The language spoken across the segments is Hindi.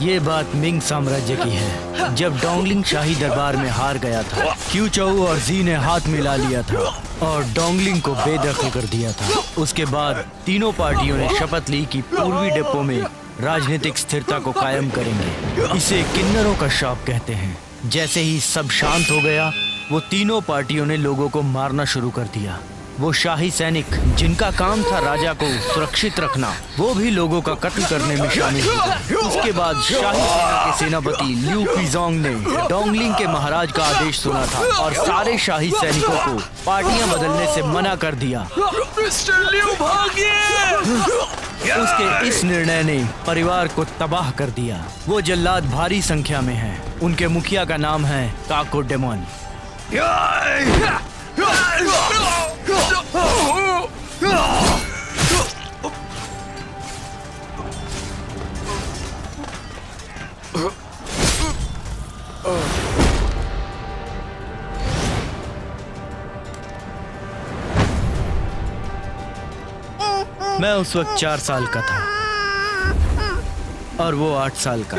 ये बात मिंग साम्राज्य की है। जब डोंगलिंग शाही दरबार में हार गया था, क्यूचाऊ और जी ने हाथ मिला लिया था और डोंगलिंग को बेदखल कर दिया था। उसके बाद तीनों पार्टियों ने शपथ ली कि पूर्वी डिप्पो में राजनीतिक स्थिरता को कायम करेंगे। इसे किन्नरों का श्राप कहते हैं। जैसे ही सब शांत हो गया, वो तीनों पार्टियों ने लोगों को मारना शुरू कर दिया। वो शाही सैनिक जिनका काम था राजा को सुरक्षित रखना, वो भी लोगों का कत्ल करने में शामिल हो गए। उसके बाद शाही सेना के सेनापति लिu पीजोंग ने डोंगलिंग के महाराज का आदेश सुना था और सारे शाही सैनिकों को पार्टियां बदलने से मना कर दिया। मिस्टर लिu भागिए! उसके इस निर्णय ने परिवार को तबाह कर दिया। वो जल्लाद भारी संख्या में हैं। उनके मुखिया का नाम है काको डेमोन। मैं उस वक्त 4 साल का था और वो 8 साल का।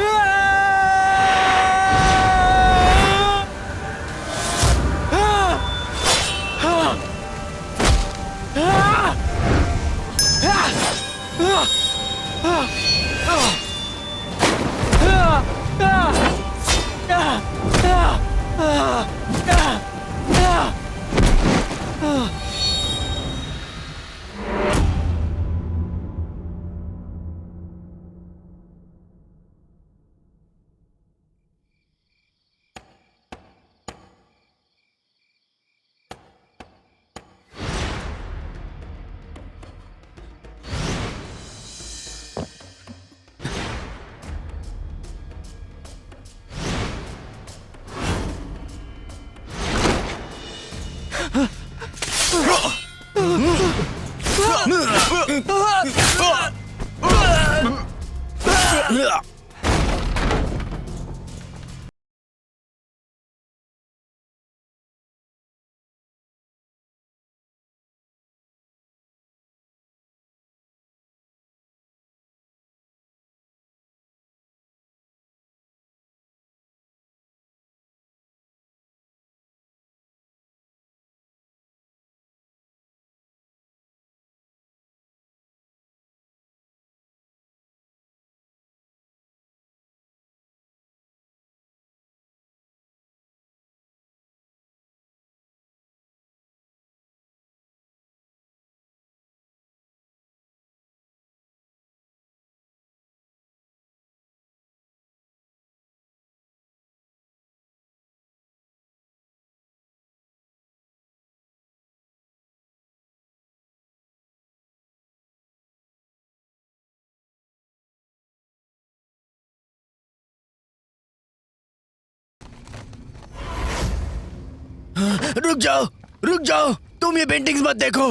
रुक जाओ, रुक जाओ, तुम ये पेंटिंग्स मत देखो।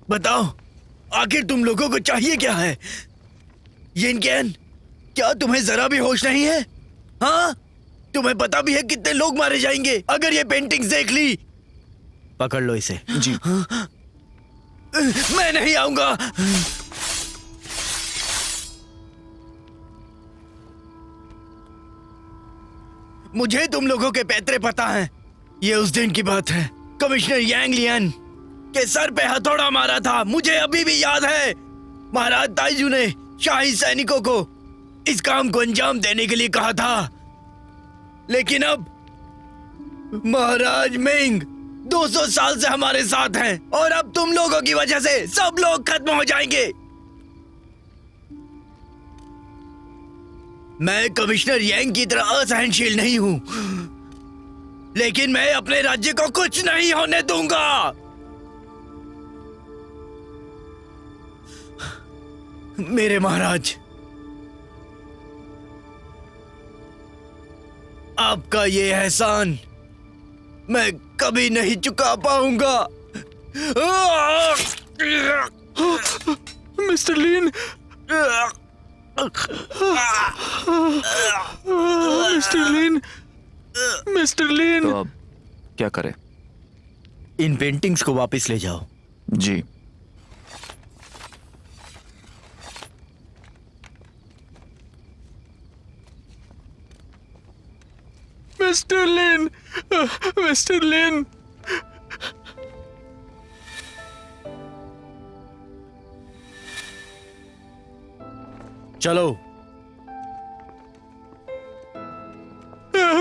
बताओ, आखिर तुम लोगों को चाहिए क्या है? यिनकेन, क्या तुम्हें जरा भी होश नहीं है? हाँ, तुम्हें पता भी है कितने लोग मारे जाएंगे अगर ये पेंटिंग्स देख ली? पकड़ लो इसे। जी। मैं नहीं आऊंगा। मुझे तुम लोगों के पैतरे पता हैं। ये उस दिन की बात है, कमिश्नर यांग लियन के सर पे हथौड़ा मारा था। मुझे अभी भी याद है। महाराज ताइजू ने शाही सैनिकों को इस काम को अंजाम देने के लिए कहा था, लेकिन अब महाराज मिंग 200 साल से हमारे साथ हैं और अब तुम लोगों की वजह से सब लोग खत्म हो जाएंगे। मैं कमिश्नर यांग की तरह असहनशील नहीं हूं, लेकिन मैं अपने राज्य को कुछ नहीं होने दूंगा। मेरे महाराज, आपका ये एहसान मैं कभी नहीं चुका पाऊंगा। मिस्टर लिन, मिस्टर लिन, मिस्टर लिन। तो अब क्या करें? इन पेंटिंग्स को वापस ले जाओ। जी। मिस्टर लिन, मिस्टर लिन। चलो।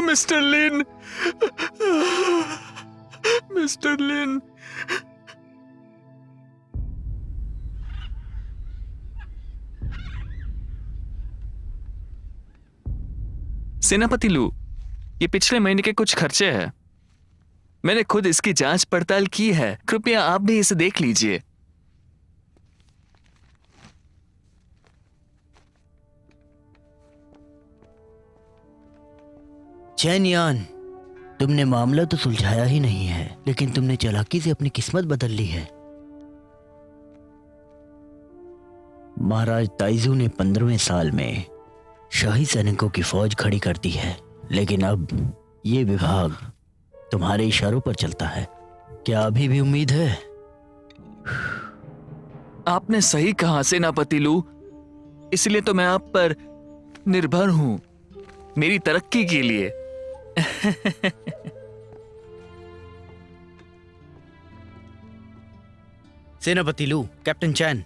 मिस्टर लिन, मिस्टर लिन। सेनापति लू, ये पिछले महीने के कुछ खर्चे हैं। मैंने खुद इसकी जांच पड़ताल की है, कृपया आप भी इसे देख लीजिए। चैन यान, तुमने मामला तो सुलझाया ही नहीं है, लेकिन तुमने चालाकी से अपनी किस्मत बदल ली है। महाराज ताइजू ने 15वें साल में शाही सैनिकों की फौज खड़ी कर दी है, लेकिन अब ये विभाग तुम्हारे इशारों पर चलता है। क्या अभी भी उम्मीद है? आपने सही कहा सेनापति लू, इसलिए तो मैं आप पर निर्भर हूं, मेरी तरक्की के लिए। सेनापति लू, कैप्टन चैन।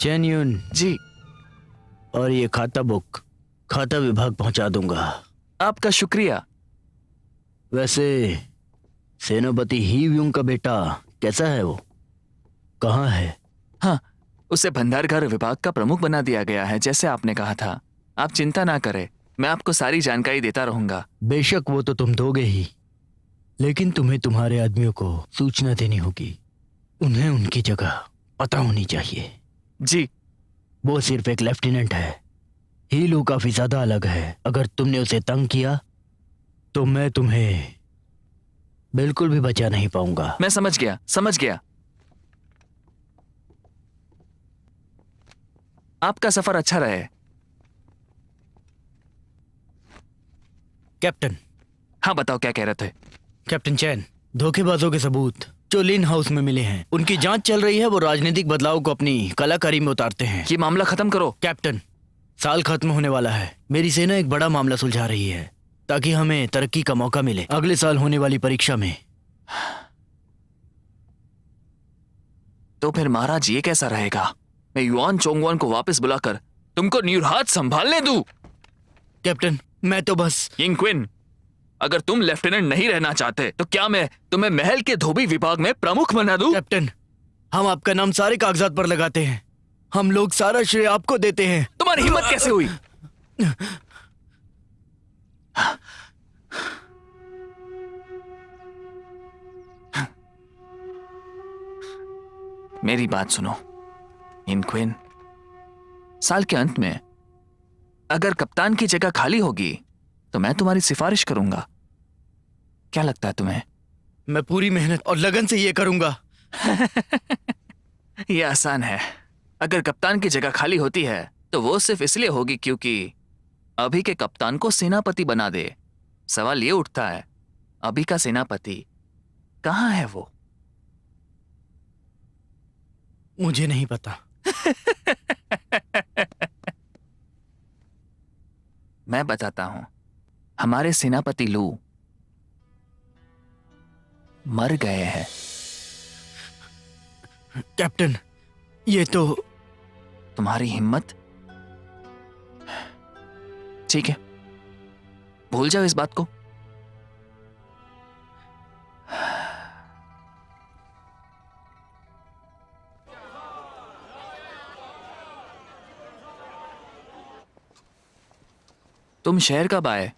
चैन यून जी। और ये खाता बुक खाता विभाग पहुंचा दूंगा। आपका शुक्रिया। वैसे सेनापति ही व्यूंग का बेटा कैसा है? वो कहाँ है? हाँ, उसे भंडारघर विभाग का प्रमुख बना दिया गया है, जैसे आपने कहा था। आप चिंता ना करें, मैं आपको सारी जानकारी देता रहूंगा। बेशक वो तो तुम दोगे ही, लेकिन तुम्हें तुम्हारे आदमियों को सूचना देनी होगी। उन्हें उनकी जगह पता होनी चाहिए। जी। वो सिर्फ एक लेफ्टिनेंट है, हीलू काफी ज्यादा अलग है। अगर तुमने उसे तंग किया तो मैं तुम्हें बिल्कुल भी बचा नहीं पाऊंगा। मैं समझ गया, समझ गया। आपका सफर अच्छा रहे। कैप्टन। हाँ, बताओ क्या कह रहे थे? कैप्टन चैन, धोखेबाजों के सबूत जो लिन हाउस में मिले हैं, उनकी जांच चल रही है। वो राजनीतिक बदलाव को अपनी कलाकारी में उतारते हैं। ये मामला खत्म करो। कैप्टन, साल खत्म होने वाला है। मेरी सेना एक बड़ा मामला सुलझा रही है ताकि हमें तरक्की का मौका मिले अगले साल होने वाली परीक्षा में। तो फिर महाराज ये कैसा रहेगा? मैं युआन चोंगवान को वापस बुलाकर तुमको न्यूरहात संभालने दूं? कैप्टन, मैं तो बस। यिंग क्विन, अगर तुम लेफ्टिनेंट नहीं रहना चाहते तो क्या मैं तुम्हें महल के धोबी विभाग में प्रमुख बना दूं? कैप्टन, हम आपका नाम सारे कागजात पर लगाते हैं। हम लोग सारा श्रेय आपको देते हैं। तुम्हारी हिम्मत कैसे हुई? मेरी बात सुनो यिंग क्विन, साल के अंत में अगर कप्तान की जगह खाली होगी तो मैं तुम्हारी सिफारिश करूंगा। क्या लगता है तुम्हें? मैं पूरी मेहनत और लगन से ये करूंगा। यह आसान है। अगर कप्तान की जगह खाली होती है तो वो सिर्फ इसलिए होगी क्योंकि अभी के कप्तान को सेनापति बना दे। सवाल ये उठता है, अभी का सेनापति कहाँ है वो? मुझे नहीं पता। मैं बताता हूं। हमारे सेनापति लू मर गए हैं। कैप्टन, ये तो। तुम्हारी हिम्मत। ठीक है, भूल जाओ इस बात को। तुम शहर कब आए?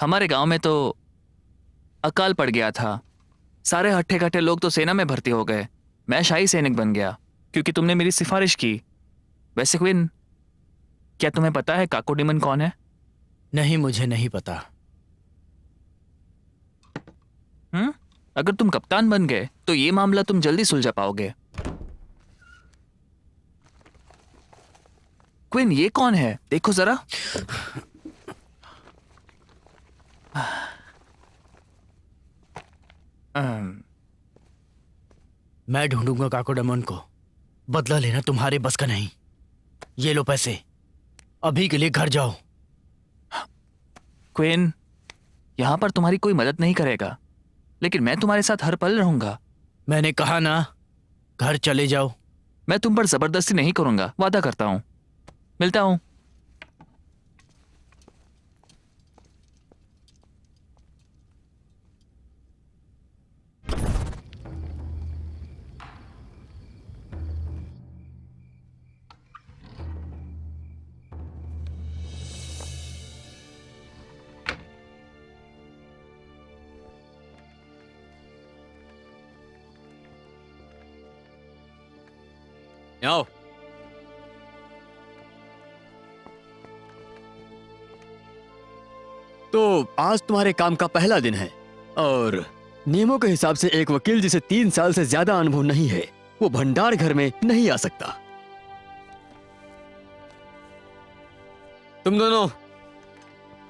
हमारे गांव में तो अकाल पड़ गया था। सारे हट्ठे कट्ठे लोग तो सेना में भर्ती हो गए। मैं शाही सैनिक बन गया क्योंकि तुमने मेरी सिफारिश की। वैसे क्विन, क्या तुम्हें पता है काकोडिमन कौन है? नहीं, मुझे नहीं पता। अगर तुम कप्तान बन गए तो ये मामला तुम जल्दी सुलझा पाओगे। क्विन, ये कौन है? देखो जरा। मैं ढूंढूंगा काकोडमन को। बदला लेना तुम्हारे बस का नहीं। ये लो पैसे। अभी के लिए घर जाओ। क्वीन, यहाँ पर तुम्हारी कोई मदद नहीं करेगा, लेकिन मैं तुम्हारे साथ हर पल रहूंगा। मैंने कहा ना, घर चले जाओ। मैं तुम पर जबरदस्ती नहीं करूंगा, वादा करता हूं। मिलता हूं। आओ। तो आज तुम्हारे काम का पहला दिन है और नियमों के हिसाब से एक वकील जिसे 3 साल से ज्यादा अनुभव नहीं है वो भंडार घर में नहीं आ सकता। तुम दोनों जी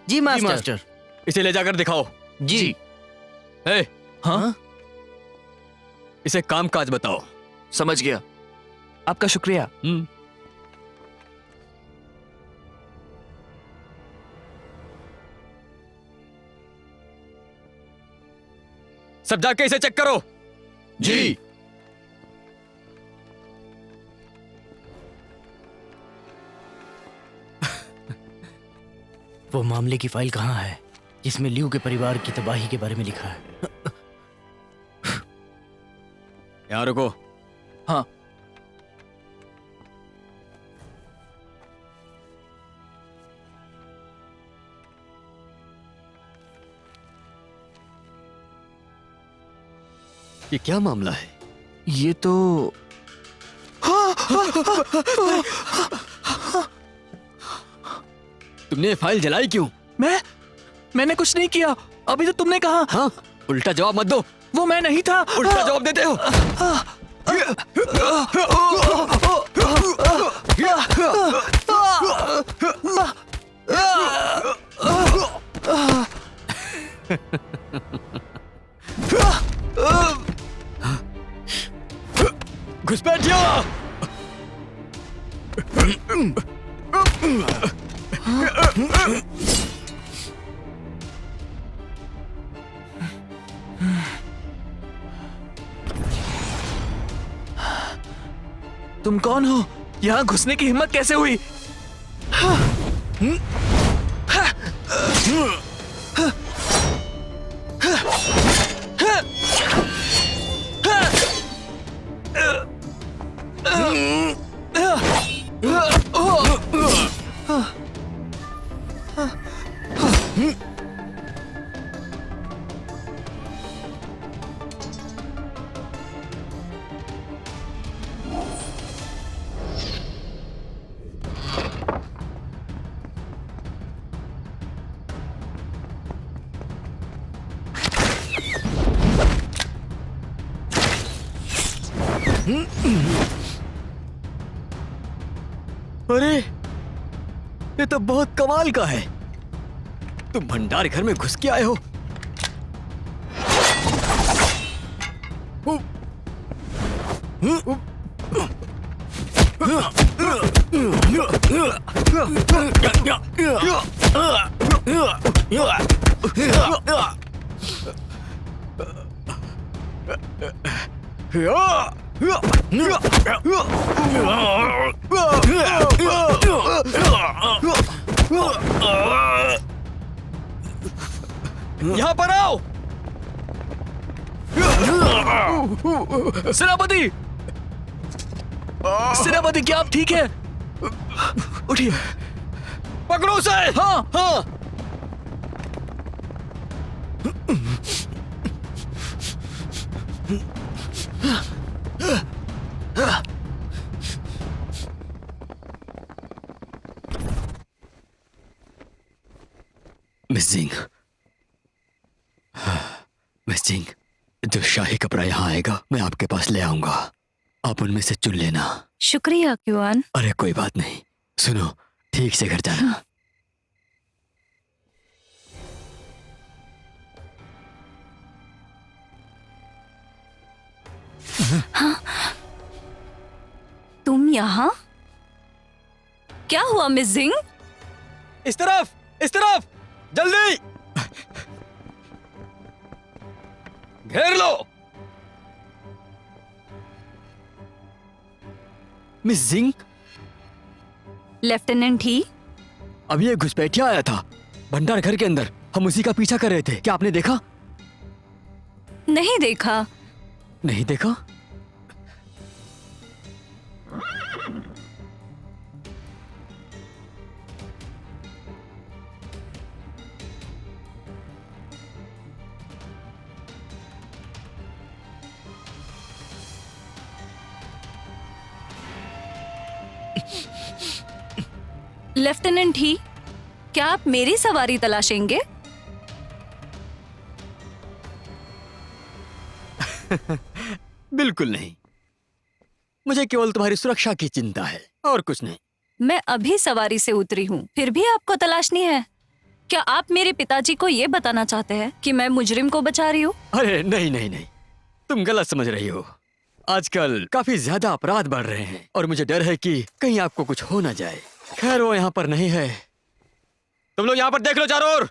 जी, मास्टर। इसे ले जाकर दिखाओ। जी। हे, हाँ, इसे काम काज बताओ। समझ गया। आपका शुक्रिया। सब जाके इसे चेक करो। जी। वो मामले की फाइल कहाँ है जिसमें लियू के परिवार की तबाही के बारे में लिखा है? यहाँ रुको। हाँ। ये क्या मामला है? ये तो तुमने ये फाइल जलाई क्यों? मैंने कुछ नहीं किया। अभी तो तुमने कहा। हाँ, उल्टा जवाब मत दो। वो मैं नहीं था। उल्टा जवाब देते हो। घुसपैठिया। तुम कौन हो? यहाँ घुसने की हिम्मत कैसे हुई? अरे, ये तो बहुत कमाल का है। तुम भंडार घर में घुस के आए हो। यहाँ पर आओ। सेनापति! सेनापति, क्या आप ठीक है? उठिए। पकड़ो उसे। हाँ। हाँ। मिस सिंह, मिस सिंह, जो शाही कपड़ा यहाँ आएगा मैं आपके पास ले आऊंगा। आप उनमें से चुन लेना। शुक्रिया क्यूआन। अरे कोई बात नहीं। सुनो, ठीक से घर जाना। हाँ? तुम यहाँ? क्या हुआ मिस सिंह? इस तरफ जल्दी घेर लो। मिस जिंग, लेफ्टिनेंट ही। अभी एक घुसपैठिया आया था भंडार घर के अंदर। हम उसी का पीछा कर रहे थे। क्या आपने देखा? नहीं देखा। नहीं देखा? लेफ्टिनेंट ही, क्या आप मेरी सवारी तलाशेंगे? बिल्कुल नहीं। मुझे केवल तुम्हारी सुरक्षा की चिंता है और कुछ नहीं। मैं अभी सवारी से उतरी हूँ, फिर भी आपको तलाशनी है? क्या आप मेरे पिताजी को ये बताना चाहते हैं कि मैं मुजरिम को बचा रही हूँ? अरे नहीं नहीं नहीं, तुम गलत समझ रही हो। आजकल काफी ज्यादा अपराध बढ़ रहे हैं और मुझे डर है कि कहीं आपको कुछ हो ना जाए। खैर वो यहाँ पर नहीं है। तुम लोग यहाँ पर देख लो चारों ओर।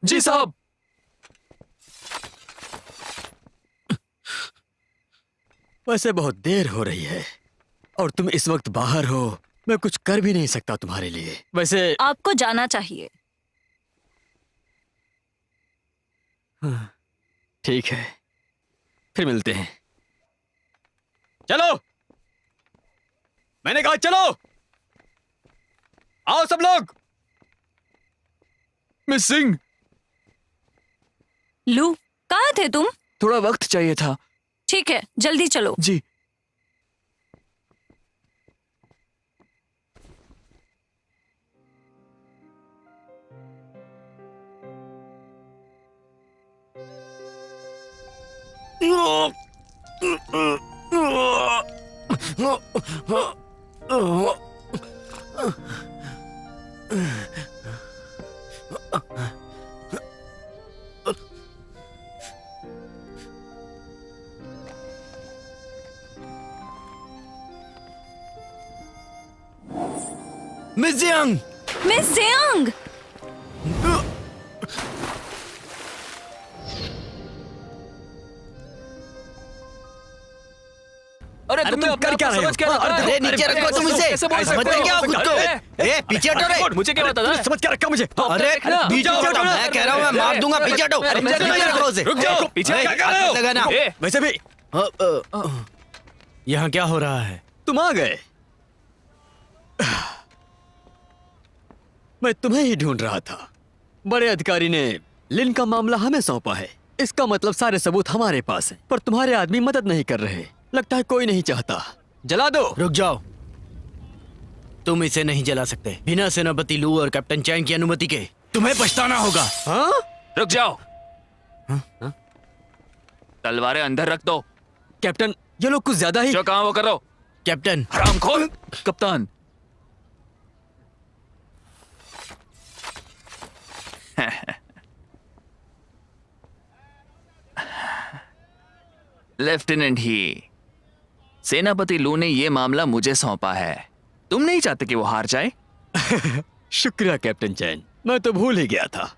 जी साहब। वैसे बहुत देर हो रही है और तुम इस वक्त बाहर हो। मैं कुछ कर भी नहीं सकता तुम्हारे लिए। वैसे आपको जाना चाहिए। ठीक है, फिर मिलते हैं। चलो, मैंने कहा चलो। आओ सब लोग। मिस सिंह, लू, कहाँ थे तुम? थोड़ा वक्त चाहिए था। ठीक है, जल्दी चलो। जी। Miss Jiang! Miss Jiang! अरे तुम तुमने कर क्या रहे हो? अरे नीचे रखो तुम इसे। समझ रहे क्या खुद को? ए पीछे हटो रे। मुझे क्या पता था? समझ क्या रखा मुझे? अरे पीछे हटो। मैं कह रहा हूँ मैं मार दूंगा। पीछे हटो। नीचे रखो उसे। रुक जाओ। पीछे ए, क्या कर रहे हो? हाथ लगाना। वैसे भी यहाँ क्या हो रहा है? तुम आ गए। मैं तुम्हें ही ढूंढ रहा था। बड़े अधिकारी ने लिन का मामला हमें सौंपा है। इसका मतलब सारे सबूत हमारे पास हैं, पर तुम्हारे आदमी मदद नहीं कर रहे। लगता है कोई नहीं चाहता। जला दो। रुक जाओ, तुम इसे नहीं जला सकते बिना सेनापति लू और कैप्टन चैंग की अनुमति के। तुम्हें पछताना होगा। हाँ? रुक जाओ। तलवारें अंदर रख दो। कैप्टन, ये लोग कुछ ज्यादा ही। जो कहा वो करो। कैप्टन, हरामखोर। कप्तान। लेफ्टिनेंट ही, सेनापति लू ने ये मामला मुझे सौंपा है। तुम नहीं चाहते कि वो हार जाए? शुक्रिया कैप्टन चैन, मैं तो भूल ही गया था।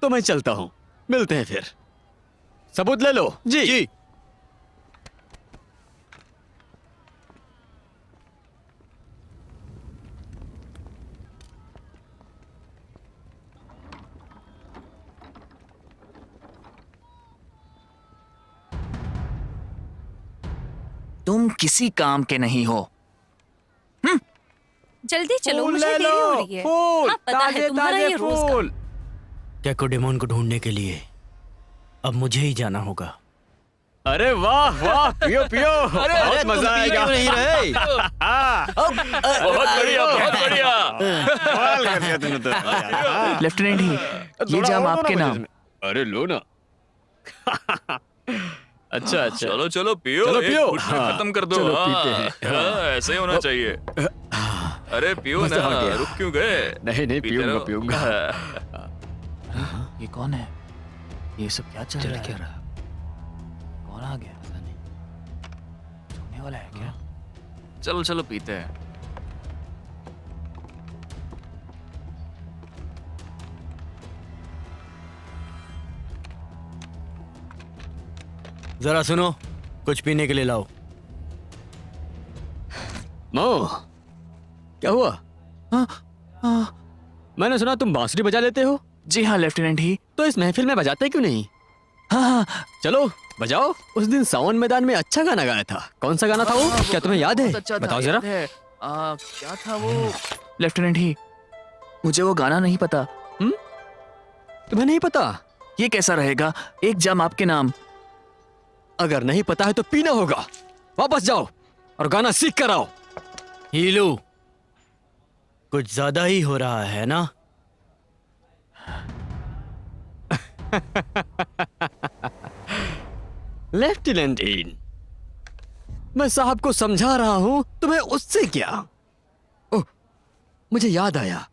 तो मैं चलता हूँ, मिलते हैं फिर। सबूत ले लो। जी। तुम किसी काम के नहीं हो। जल्दी चलो, मुझे देरी हो रही है। हाँ, पता है तुम्हारा ये रोज का। कैकोडेमोन को ढूंढने के लिए अब मुझे ही जाना होगा। अरे वाह वाह, पियो पियो। बहुत मजा आएगा। नहीं रहे। बहुत बढ़िया, बहुत बढ़िया। कमाल कर दिया तुमने तो। लेफ्टिनेंट ही, ये जाम आपके नाम। अरे लो ना। अच्छा अच्छा, चलो चलो पियो। चलो एक पियो। घूंट में हाँ, खत्म कर दो। चलो हाँ, पीते हैं। हाँ, ऐसे ही होना चाहिए। अरे पियो मजा ना, आ गया। रुक क्यों गए? नहीं नहीं, पीते पीऊंगा रहो। पीऊंगा। ये कौन है? ये सब क्या चल रहा है? कौन आ गया? पता नहीं। छूने वाला है क्या? चलो चलो पीते हैं। जरा सुनो, कुछ पीने के लिए लाओ। मो, क्या हुआ? मैंने सुना तुम बांसुरी बजा लेते हो। जी हाँ लेफ्टिनेंट ही। तो इस महफिल में बजाते क्यों नहीं? हाँ, चलो बजाओ। उस दिन सावन मैदान में अच्छा गाना गाया था। कौन सा गाना था वो? क्या तुम्हें याद है? बहुत अच्छा था, बताओ जरा। याद है। क्या था वो? लेफ्टिनेंट ही, मुझे वो गाना नहीं पता। तुम्हें नहीं पता? ये कैसा रहेगा, एक जाम आपके नाम। अगर नहीं पता है तो पीना होगा। वापस जाओ और गाना सीख कर आओ। हीलू, कुछ ज्यादा ही हो रहा है ना? लेफ्टिनेंट इन, मैं साहब को समझा रहा हूं, तुम्हें उससे क्या? ओह, मुझे याद आया,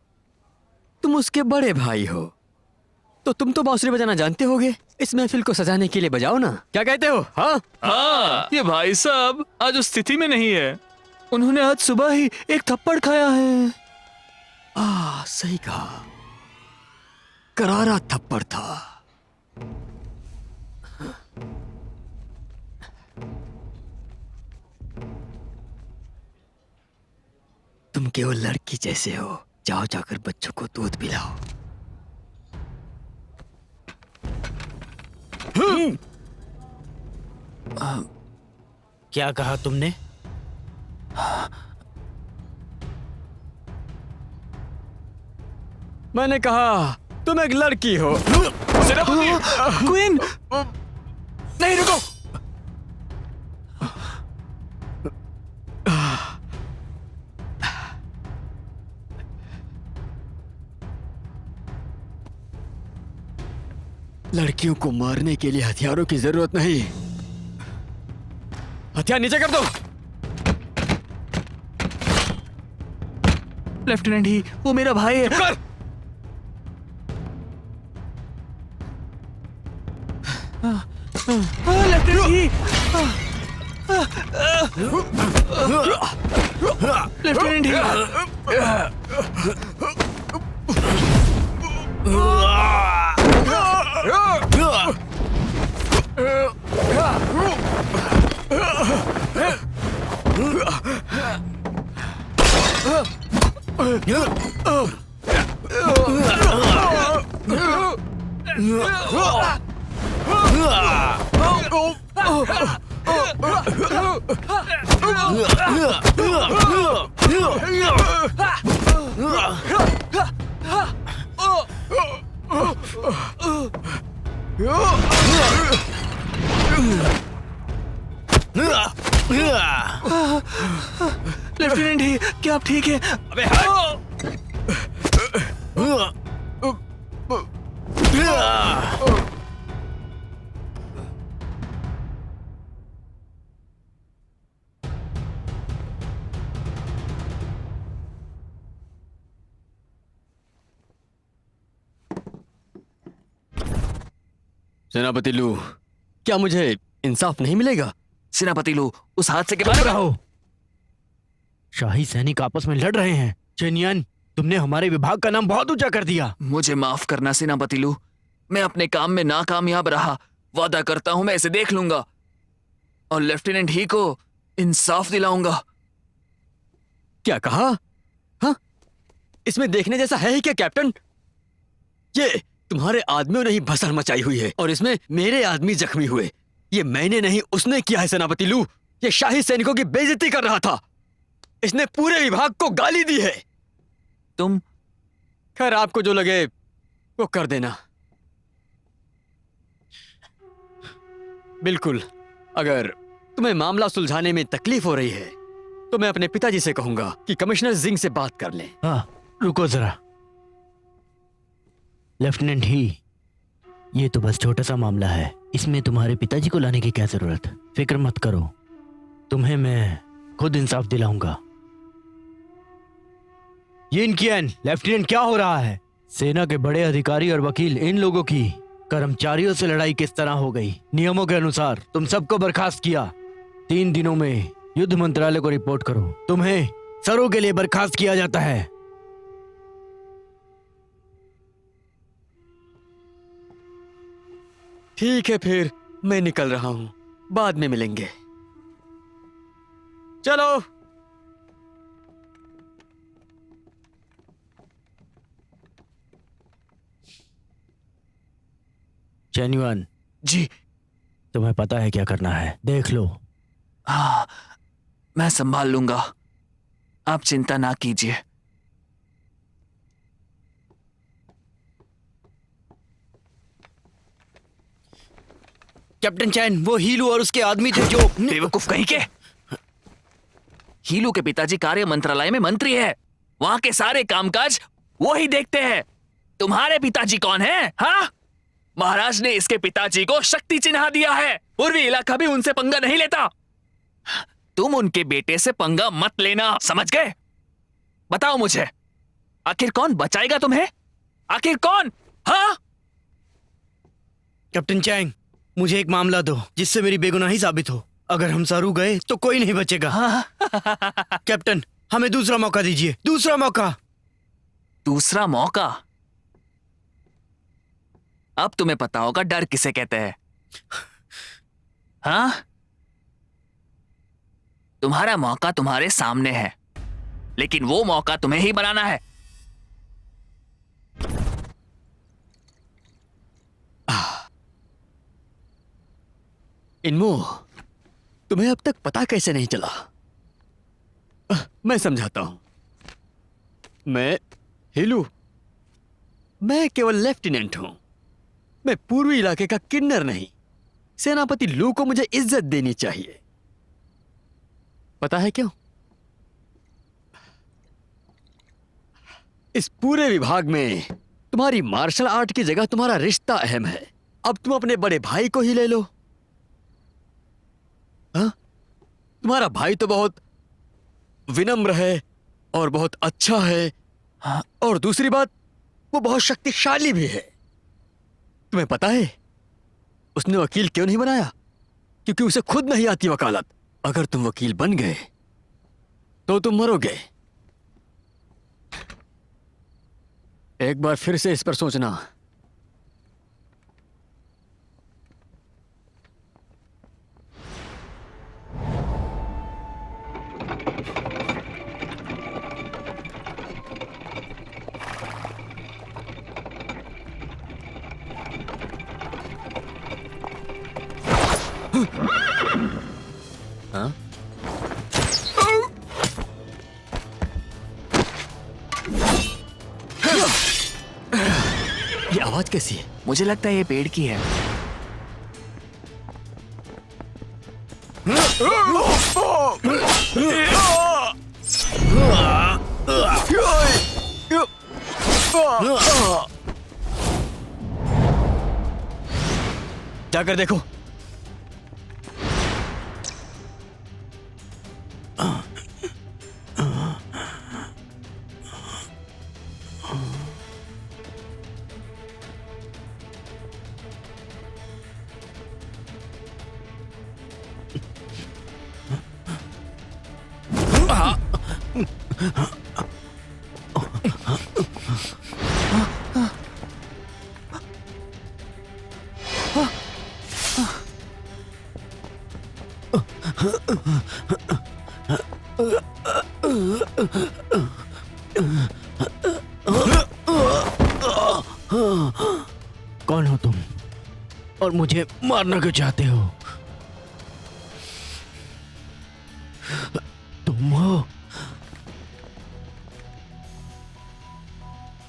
तुम उसके बड़े भाई हो, तो तुम तो बांसुरी बजाना जानते होगे। इस महफिल को सजाने के लिए बजाओ ना। क्या कहते हो? हाँ, ये भाई साहब आज उस स्थिति में नहीं है। उन्होंने आज सुबह ही एक थप्पड़ खाया है। सही कहा, करारा थप्पड़ था। तुम केवल लड़की जैसे हो। जाओ जाकर बच्चों को दूध पिलाओ। क्या कहा तुमने? मैंने कहा तुम एक लड़की हो। क्वीन, नहीं, रुको। लड़कियों को मारने के लिए हथियारों की जरूरत नहीं। हथियार नीचे कर दो। लेफ्टिनेंट ही, वो मेरा भाई है। कर। लेफ्टिनेंट ही, लेफ्टिनेंट ही, लेफ्टिनेंट ही, क्या आप ठीक है? अबे हट। सेनापति लू, क्या मुझे इंसाफ नहीं मिलेगा? सेनापति लू, उस हादसे के बारे में रहो। शाही सैनिक आपस में लड़ रहे हैं। चेनियन, तुमने हमारे विभाग का नाम बहुत ऊंचा कर दिया। मुझे माफ करना सेनापति लू, मैं अपने काम में नाकामयाब रहा। वादा करता हूं मैं इसे देख लूंगा और लेफ्टिनेंट ही को इंसाफ दिलाऊंगा। क्या कहा? हाँ, इसमें देखने जैसा है ही क्या कैप्टन? ये तुम्हारे आदमियों ने ही भसड़ मचाई हुई है और इसमें मेरे आदमी जख्मी हुए। ये मैंने नहीं, उसने किया है सेनापति लू। ये शाही सैनिकों की बेइज्जती कर रहा था। इसने पूरे विभाग को गाली दी है। तुम खैर, आपको जो लगे वो कर देना। बिल्कुल, अगर तुम्हें मामला सुलझाने में तकलीफ हो रही है तो मैं अपने पिताजी से कहूंगा कि कमिश्नर जिंग से बात कर लें। हाँ, रुको जरा। लेफ्टिनेंट ही, ये तो बस छोटा सा मामला है। इसमें तुम्हारे पिताजी को लाने की क्या जरूरत? फिक्र मत करो, तुम्हें मैं खुद इंसाफ दिलाऊंगा। यिन कियन, लेफ्टिनेंट क्या हो रहा है? सेना के बड़े अधिकारी और वकील, इन लोगों की कर्मचारियों से लड़ाई किस तरह हो गई? नियमों के अनुसार तुम सबको बर्खास्त किया। 3 दिनों में युद्ध मंत्रालय को रिपोर्ट करो। तुम्हें सरों के लिए बर्खास्त किया जाता है। ठीक है, फिर मैं निकल रहा हूं। बाद में मिलेंगे। चलो। जेन्युइन, जी। तुम्हें पता है क्या करना है, देख लो। हाँ, मैं संभाल लूंगा, आप चिंता ना कीजिए। कैप्टन चैन, वो हीलू और उसके आदमी थे जो बेवकूफ कहीं के। हीलू के पिताजी कार्य मंत्रालय में मंत्री है, वहां के सारे कामकाज वो ही देखते हैं। तुम्हारे पिताजी कौन है? हाँ, महाराज ने इसके पिताजी को शक्ति चिन्ह दिया है। पूर्वी इलाका भी उनसे पंगा नहीं लेता। तुम उनके बेटे से पंगा मत लेना, समझ गए? बताओ मुझे, आखिर कौन बचाएगा तुम्हें? आखिर कौन? हाँ? कैप्टन चैंग, मुझे एक मामला दो जिससे मेरी बेगुनाही साबित हो। अगर हम सारू गए तो कोई नहीं बचेगा। कैप्टन, हमें दूसरा मौका दीजिए, दूसरा मौका। दूसरा मौका? अब तुम्हें पता होगा डर किसे कहते हैं। हाँ, तुम्हारा मौका तुम्हारे सामने है, लेकिन वो मौका तुम्हें ही बनाना है। इनमो, तुम्हें अब तक पता कैसे नहीं चला? मैं समझाता हूं। मैं हीलू, मैं केवल लेफ्टिनेंट हूं। मैं पूर्वी इलाके का किन्नर नहीं। सेनापति लू को मुझे इज्जत देनी चाहिए। पता है क्यों? इस पूरे विभाग में तुम्हारी मार्शल आर्ट की जगह तुम्हारा रिश्ता अहम है। अब तुम अपने बड़े भाई को ही ले लो। हाँ? तुम्हारा भाई तो बहुत विनम्र है और बहुत अच्छा है। हाँ? और दूसरी बात, वो बहुत शक्तिशाली भी है। तुम्हें पता है उसने वकील क्यों नहीं बनाया? क्योंकि उसे खुद नहीं आती वकालत। अगर तुम वकील बन गए तो तुम मरोगे। एक बार फिर से इस पर सोचना। हाँ? ये आवाज कैसी है? मुझे लगता है ये पेड़ की है। जाकर देखो। कौन हो तुम और मुझे मारना क्यों चाहते हो? तुम हो?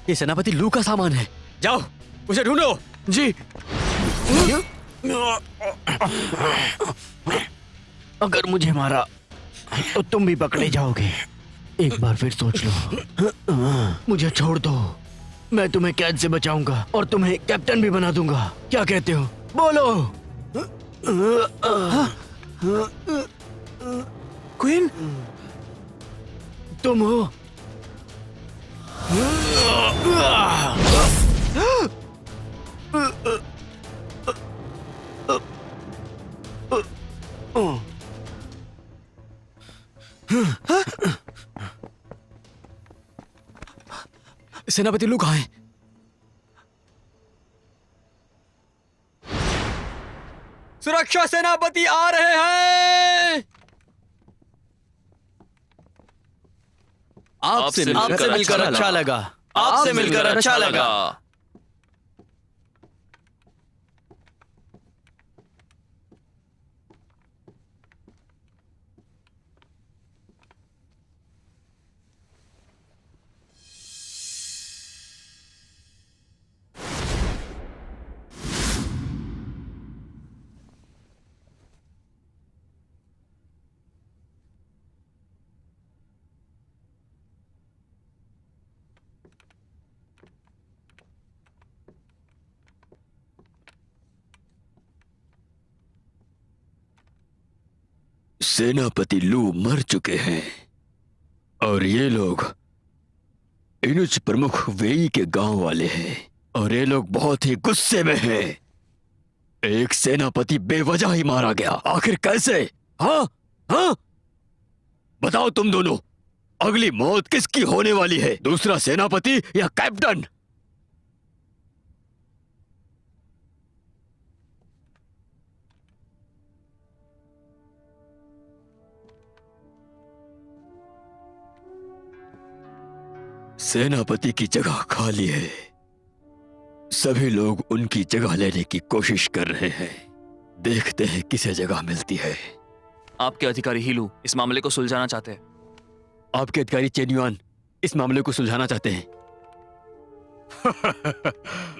ये सेनापति लू का सामान है। जाओ उसे ढूंढो। जी। अगर मुझे मारा तो तुम भी पकड़े जाओगे। एक बार फिर सोच लो। मुझे छोड़ दो, मैं तुम्हें कैद से बचाऊंगा और तुम्हें कैप्टन भी बना दूंगा। क्या कहते हो? बोलो। क्वीन, तुम हो? सेनापति लू कहाँ है? सुरक्षा सेनापति आ रहे हैं। आपसे मिलकर अच्छा लगा। आपसे मिलकर अच्छा लगा। सेनापति लू मर चुके हैं और ये लोग इनुच प्रमुख वेई के गांव वाले हैं और ये लोग बहुत ही गुस्से में हैं। एक सेनापति बेवजह ही मारा गया, आखिर कैसे? हाँ हाँ, बताओ तुम दोनों, अगली मौत किसकी होने वाली है, दूसरा सेनापति या कैप्टन? सेनापति की जगह खाली है, सभी लोग उनकी जगह लेने की कोशिश कर रहे हैं। देखते हैं किसे जगह मिलती है। आपके अधिकारी हीलू इस मामले को सुलझाना चाहते हैं। आपके अधिकारी चेन्युआन इस मामले को सुलझाना चाहते हैं।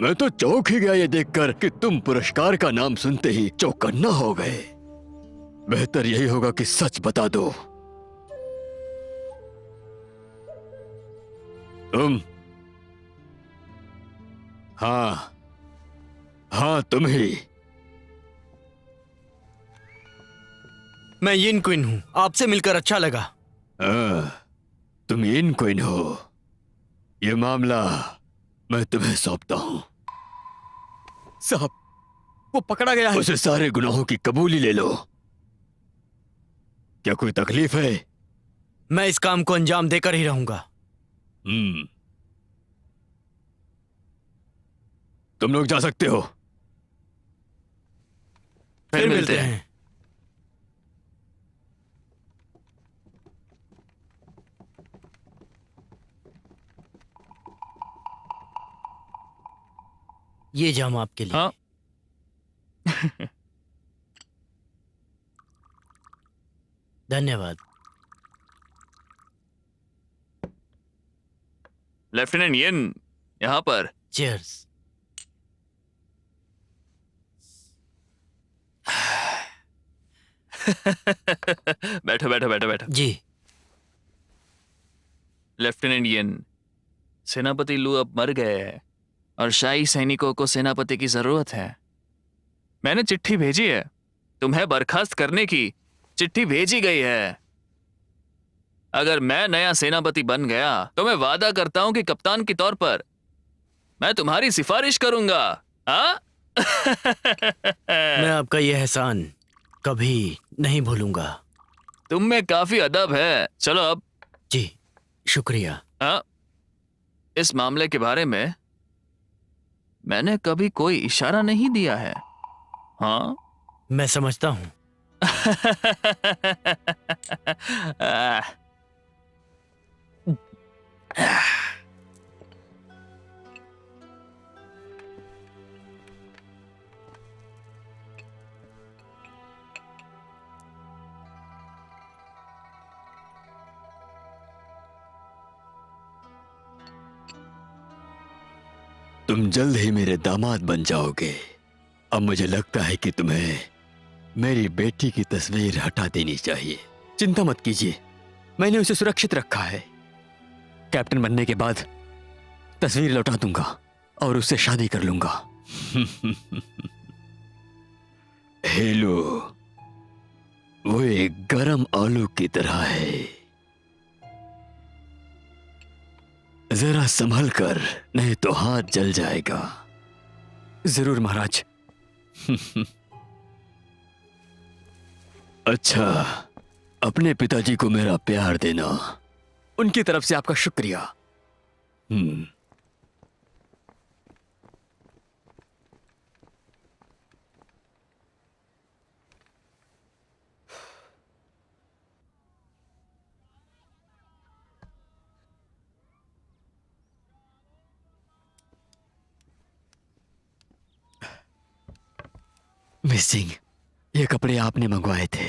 मैं तो चौंक ही गया ये देखकर कि तुम पुरस्कार का नाम सुनते ही चौकन्ना हो गए। बेहतर यही होगा कि सच बता दो। तुम? हाँ हाँ, तुम ही। मैं यिन क्विन हूँ, आपसे मिलकर अच्छा लगा। तुम यिन क्विन हो, ये मामला मैं तुम्हें सौंपता हूं। साहब, वो पकड़ा गया है। उसे सारे गुनाहों की कबूली ले लो। क्या कोई तकलीफ है? मैं इस काम को अंजाम देकर ही रहूंगा। तुम लोग जा सकते हो। फिर मिलते हैं। ये जाम आपके लिए। हाँ। धन्यवाद। लेफ्टिनेंट येन यहाँ पर। चीयर्स। बैठो बैठो बैठो बैठो। जी। लेफ्टिनेंट येन, सेनापति लू अब मर गए हैं और शाही सैनिकों को सेनापति की जरूरत है। मैंने चिट्ठी भेजी है, तुम्हें बर्खास्त करने की चिट्ठी भेजी गई है। अगर मैं नया सेनापति बन गया तो मैं वादा करता हूं कि कप्तान के तौर पर मैं तुम्हारी सिफारिश करूंगा। हाँ? मैं आपका यह एहसान कभी नहीं भूलूंगा। तुम में काफी अदब है। चलो अब। जी, शुक्रिया। हाँ, इस मामले के बारे में मैंने कभी कोई इशारा नहीं दिया है। हाँ, मैं समझता हूं। तुम जल्द ही मेरे दामाद बन जाओगे। अब मुझे लगता है कि तुम्हें मेरी बेटी की तस्वीर हटा देनी चाहिए। चिंता मत कीजिए, मैंने उसे सुरक्षित रखा है। कैप्टन बनने के बाद तस्वीर लौटा दूंगा और उससे शादी कर लूंगा। हेलो, वो एक गरम आलू की तरह है, जरा संभल कर, नहीं तो हाथ जल जाएगा। जरूर महाराज। अच्छा, अपने पिताजी को मेरा प्यार देना। उनकी तरफ से आपका शुक्रिया। मिस सिंह, ये कपड़े आपने मंगवाए थे।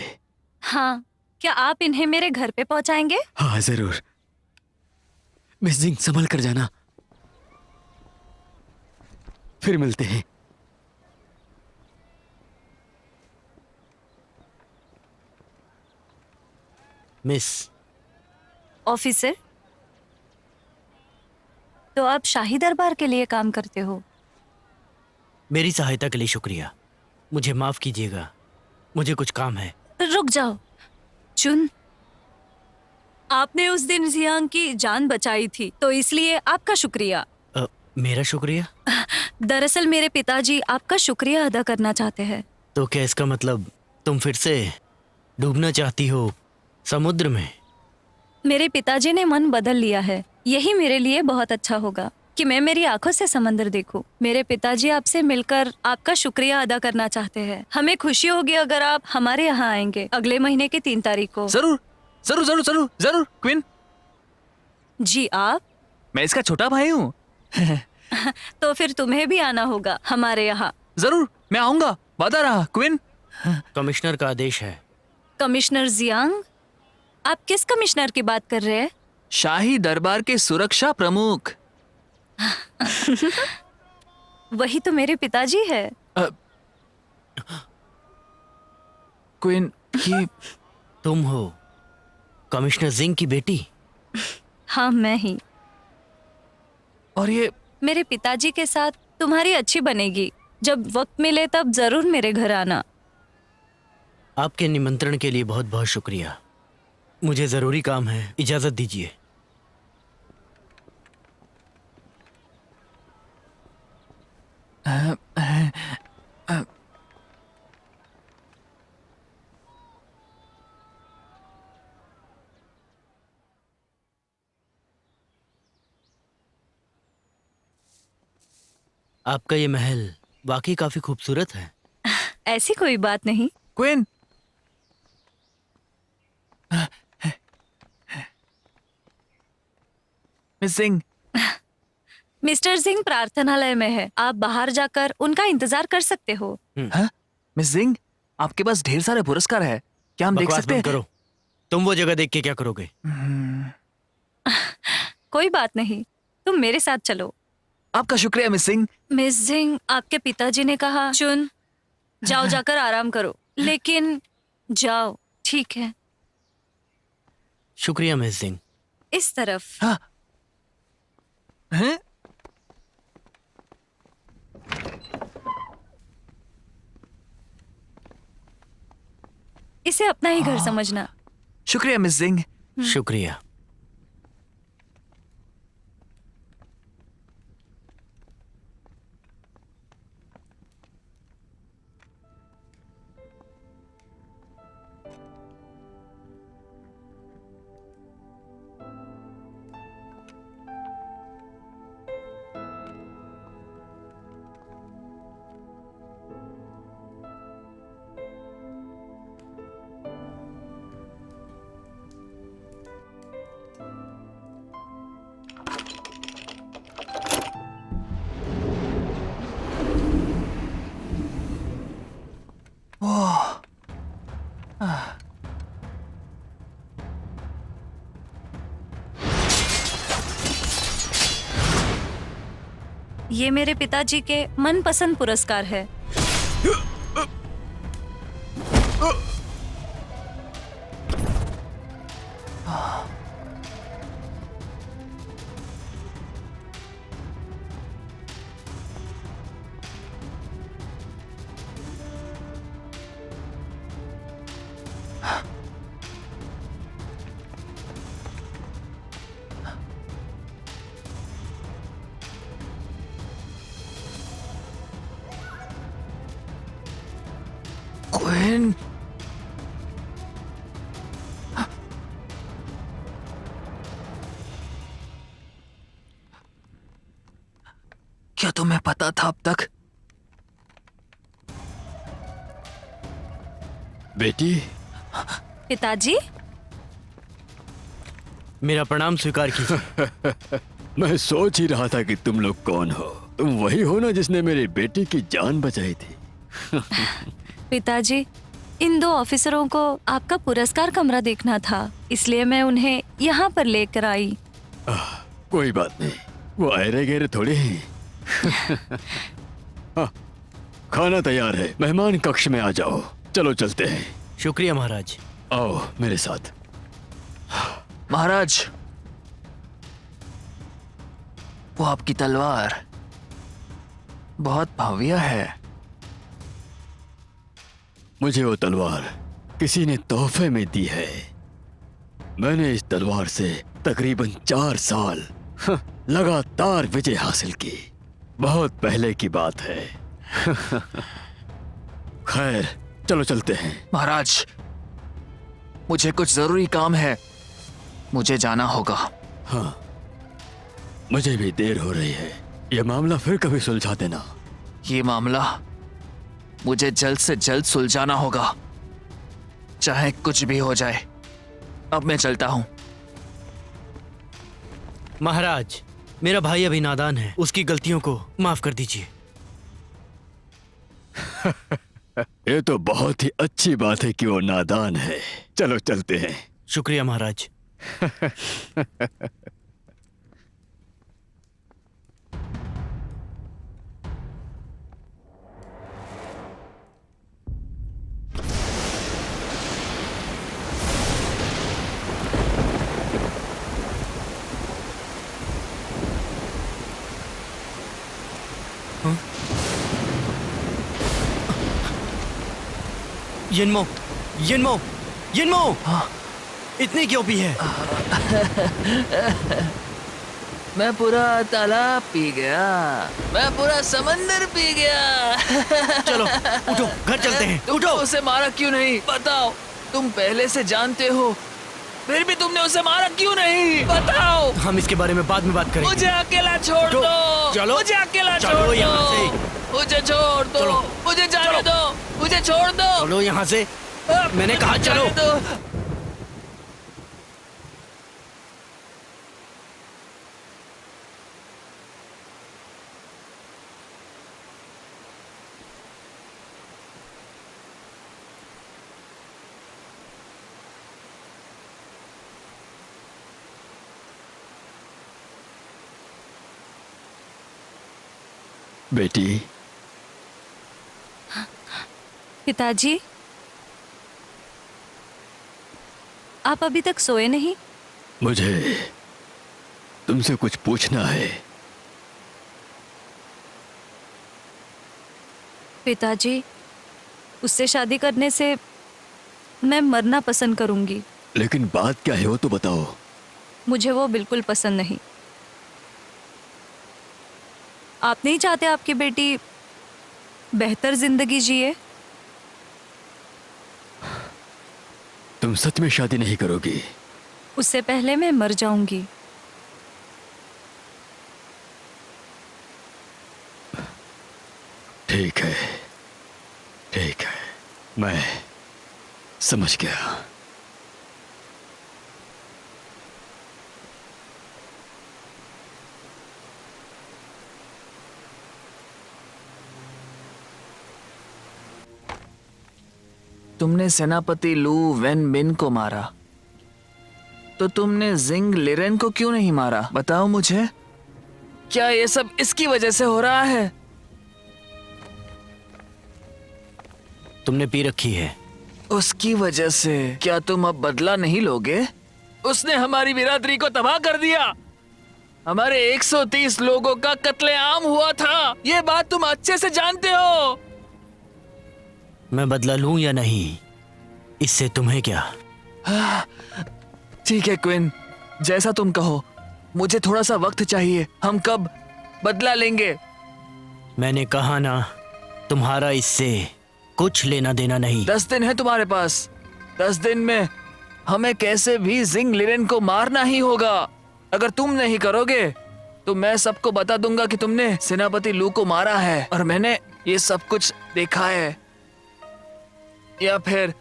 हाँ, क्या आप इन्हें मेरे घर पे पहुंचाएंगे? हाँ जरूर। मिस सिंह, संभल कर जाना, फिर मिलते हैं। मिस, ऑफिसर, तो आप शाही दरबार के लिए काम करते हो? मेरी सहायता के लिए शुक्रिया। मुझे माफ कीजिएगा, मुझे कुछ काम है। रुक जाओ चुन, आपने उस दिन जियांग की जान बचाई थी, तो इसलिए आपका शुक्रिया। मेरा शुक्रिया? दरअसल मेरे पिताजी आपका शुक्रिया अदा करना चाहते हैं। तो क्या इसका मतलब तुम फिर से डूबना चाहती हो समुद्र में? मेरे पिताजी ने मन बदल लिया है। यही मेरे लिए बहुत अच्छा होगा कि मैं मेरी आंखों से समंदर देखूं। मेरे पिताजी आपसे मिलकर आपका शुक्रिया अदा करना चाहते हैं। हमें खुशी होगी अगर आप हमारे यहाँ आएंगे अगले महीने की 3 तारीख को। जरूर जरूर जरूर जरूर जरूर क्वीन। जी आप? मैं इसका छोटा भाई हूँ। तो फिर तुम्हें भी आना होगा हमारे यहाँ। जरूर, मैं आऊंगा, वादा रहा क्वीन। कमिश्नर का आदेश है। Commissioner Jiang? आप किस कमिश्नर की बात कर रहे हैं? शाही दरबार के सुरक्षा प्रमुख। वही तो मेरे पिताजी है। क्वीन, ये तुम हो कमिश्नर जिंग की बेटी? हाँ, मैं ही। और ये मेरे पिताजी के साथ तुम्हारी अच्छी बनेगी। जब वक्त मिले तब जरूर मेरे घर आना। आपके निमंत्रण के लिए बहुत बहुत शुक्रिया। मुझे जरूरी काम है, इजाजत दीजिए। आपका ये महल वाकई काफी खूबसूरत है। ऐसी कोई बात नहीं। Queen, Miss Singh, Mister Singh प्रार्थनालय में है। आप बाहर जाकर उनका इंतजार कर सकते हो। हाँ? मिस सिंह, आपके पास ढेर सारे पुरस्कार है, क्या हम देख बकवास सकते बंद हैं? करो। तुम वो जगह देख के क्या करोगे? कोई बात नहीं, तुम मेरे साथ चलो। आपका शुक्रिया मिस सिंह। मिस सिंह, आपके पिताजी ने कहा चुन जाओ, जाकर आराम करो। लेकिन जाओ, ठीक है? शुक्रिया मिस सिंह। इस तरफ। हाँ। हैं? इसे अपना ही घर समझना। शुक्रिया मिस सिंह। शुक्रिया। ये मेरे पिताजी के मनपसंद पुरस्कार है। क्वीन, क्या तुम्हें पता था अब तक? बेटी, पिताजी, मेरा प्रणाम स्वीकार कीजिए। मैं सोच ही रहा था कि तुम लोग कौन हो। तुम वही हो ना जिसने मेरी बेटी की जान बचाई थी? पिताजी, इन 2 ऑफिसरों को आपका पुरस्कार कमरा देखना था, इसलिए मैं उन्हें यहाँ पर लेकर आई। कोई बात नहीं, वो अरे गहरे थोड़े ही। हाँ, खाना तैयार है, मेहमान कक्ष में आ जाओ। चलो चलते हैं। शुक्रिया महाराज। आओ मेरे साथ। महाराज, वो आपकी तलवार बहुत भव्य है। मुझे वो तलवार किसी ने तोहफे में दी है। मैंने इस तलवार से तकरीबन 4 साल लगातार विजय हासिल की। बहुत पहले की बात है। खैर, चलो चलते हैं। महाराज, मुझे कुछ जरूरी काम है, मुझे जाना होगा। हाँ, मुझे भी देर हो रही है। यह मामला फिर कभी सुलझा देना। ये मामला मुझे जल्द से जल्द सुलझाना होगा, चाहे कुछ भी हो जाए। अब मैं चलता हूं। महाराज, मेरा भाई अभी नादान है, उसकी गलतियों को माफ कर दीजिए। ये तो बहुत ही अच्छी बात है कि वो नादान है। चलो चलते हैं। शुक्रिया महाराज। यिनमो, यिनमो, यिनमो! इतनी क्यों पी है? मैं पूरा तालाब पी गया, मैं पूरा समंदर पी गया। चलो उठो, घर चलते हैं। तुम उठो। उसे मारा क्यों नहीं? बताओ। तुम पहले से जानते हो, फिर भी तुमने उसे मारा क्यों नहीं? बताओ। हम इसके बारे में बाद में बात करेंगे। मुझे अकेला छोड़ चलो, दो। चलो। मुझे अकेला चलो छोड़ यहाँ दो। से। मुझे छोड़ दो। चलो। मुझे जाने चलो। दो। मुझे छोड़ दो। चलो यहाँ से। मैंने कहा चलो। जाने दो। बेटी, पिताजी, आप अभी तक सोए नहीं? मुझे तुमसे कुछ पूछना है। पिताजी, उससे शादी करने से मैं मरना पसंद करूंगी। लेकिन बात क्या है वो तो बताओ। मुझे वो बिल्कुल पसंद नहीं। आप नहीं चाहते आपकी बेटी बेहतर जिंदगी जिए? तुम सच में शादी नहीं करोगी? उससे पहले मैं मर जाऊंगी। ठीक है, ठीक है, मैं समझ गया। तुमने सेनापति लू वेन मिन को मारा, तो तुमने जिंग लिरेन को क्यों नहीं मारा? बताओ मुझे। क्या ये सब इसकी वजह से हो रहा है? तुमने पी रखी है। उसकी वजह से? क्या तुम अब बदला नहीं लोगे? उसने हमारी बिरादरी को तबाह कर दिया। हमारे 130 लोगों का कत्लेआम हुआ था। ये बात तुम अच्छे से जानते हो। मैं बदला लूं या नहीं, इससे तुम्हें क्या? ठीक है क्विन, जैसा तुम कहो। मुझे थोड़ा सा वक्त चाहिए। हम कब बदला लेंगे? मैंने कहा ना, तुम्हारा इससे कुछ लेना देना नहीं। 10 दिन है तुम्हारे पास। 10 दिन में हमें कैसे भी जिंग लिरेन को मारना ही होगा। अगर तुम नहीं करोगे तो मैं सबको बता दूंगा कि तुमने सेनापति लू को मारा है और मैंने ये सब कुछ देखा है। या फिर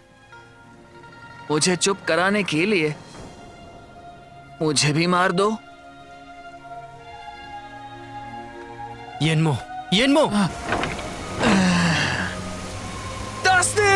मुझे चुप कराने के लिए मुझे भी मार दो। यिनमो, यिनमो! 10 दिन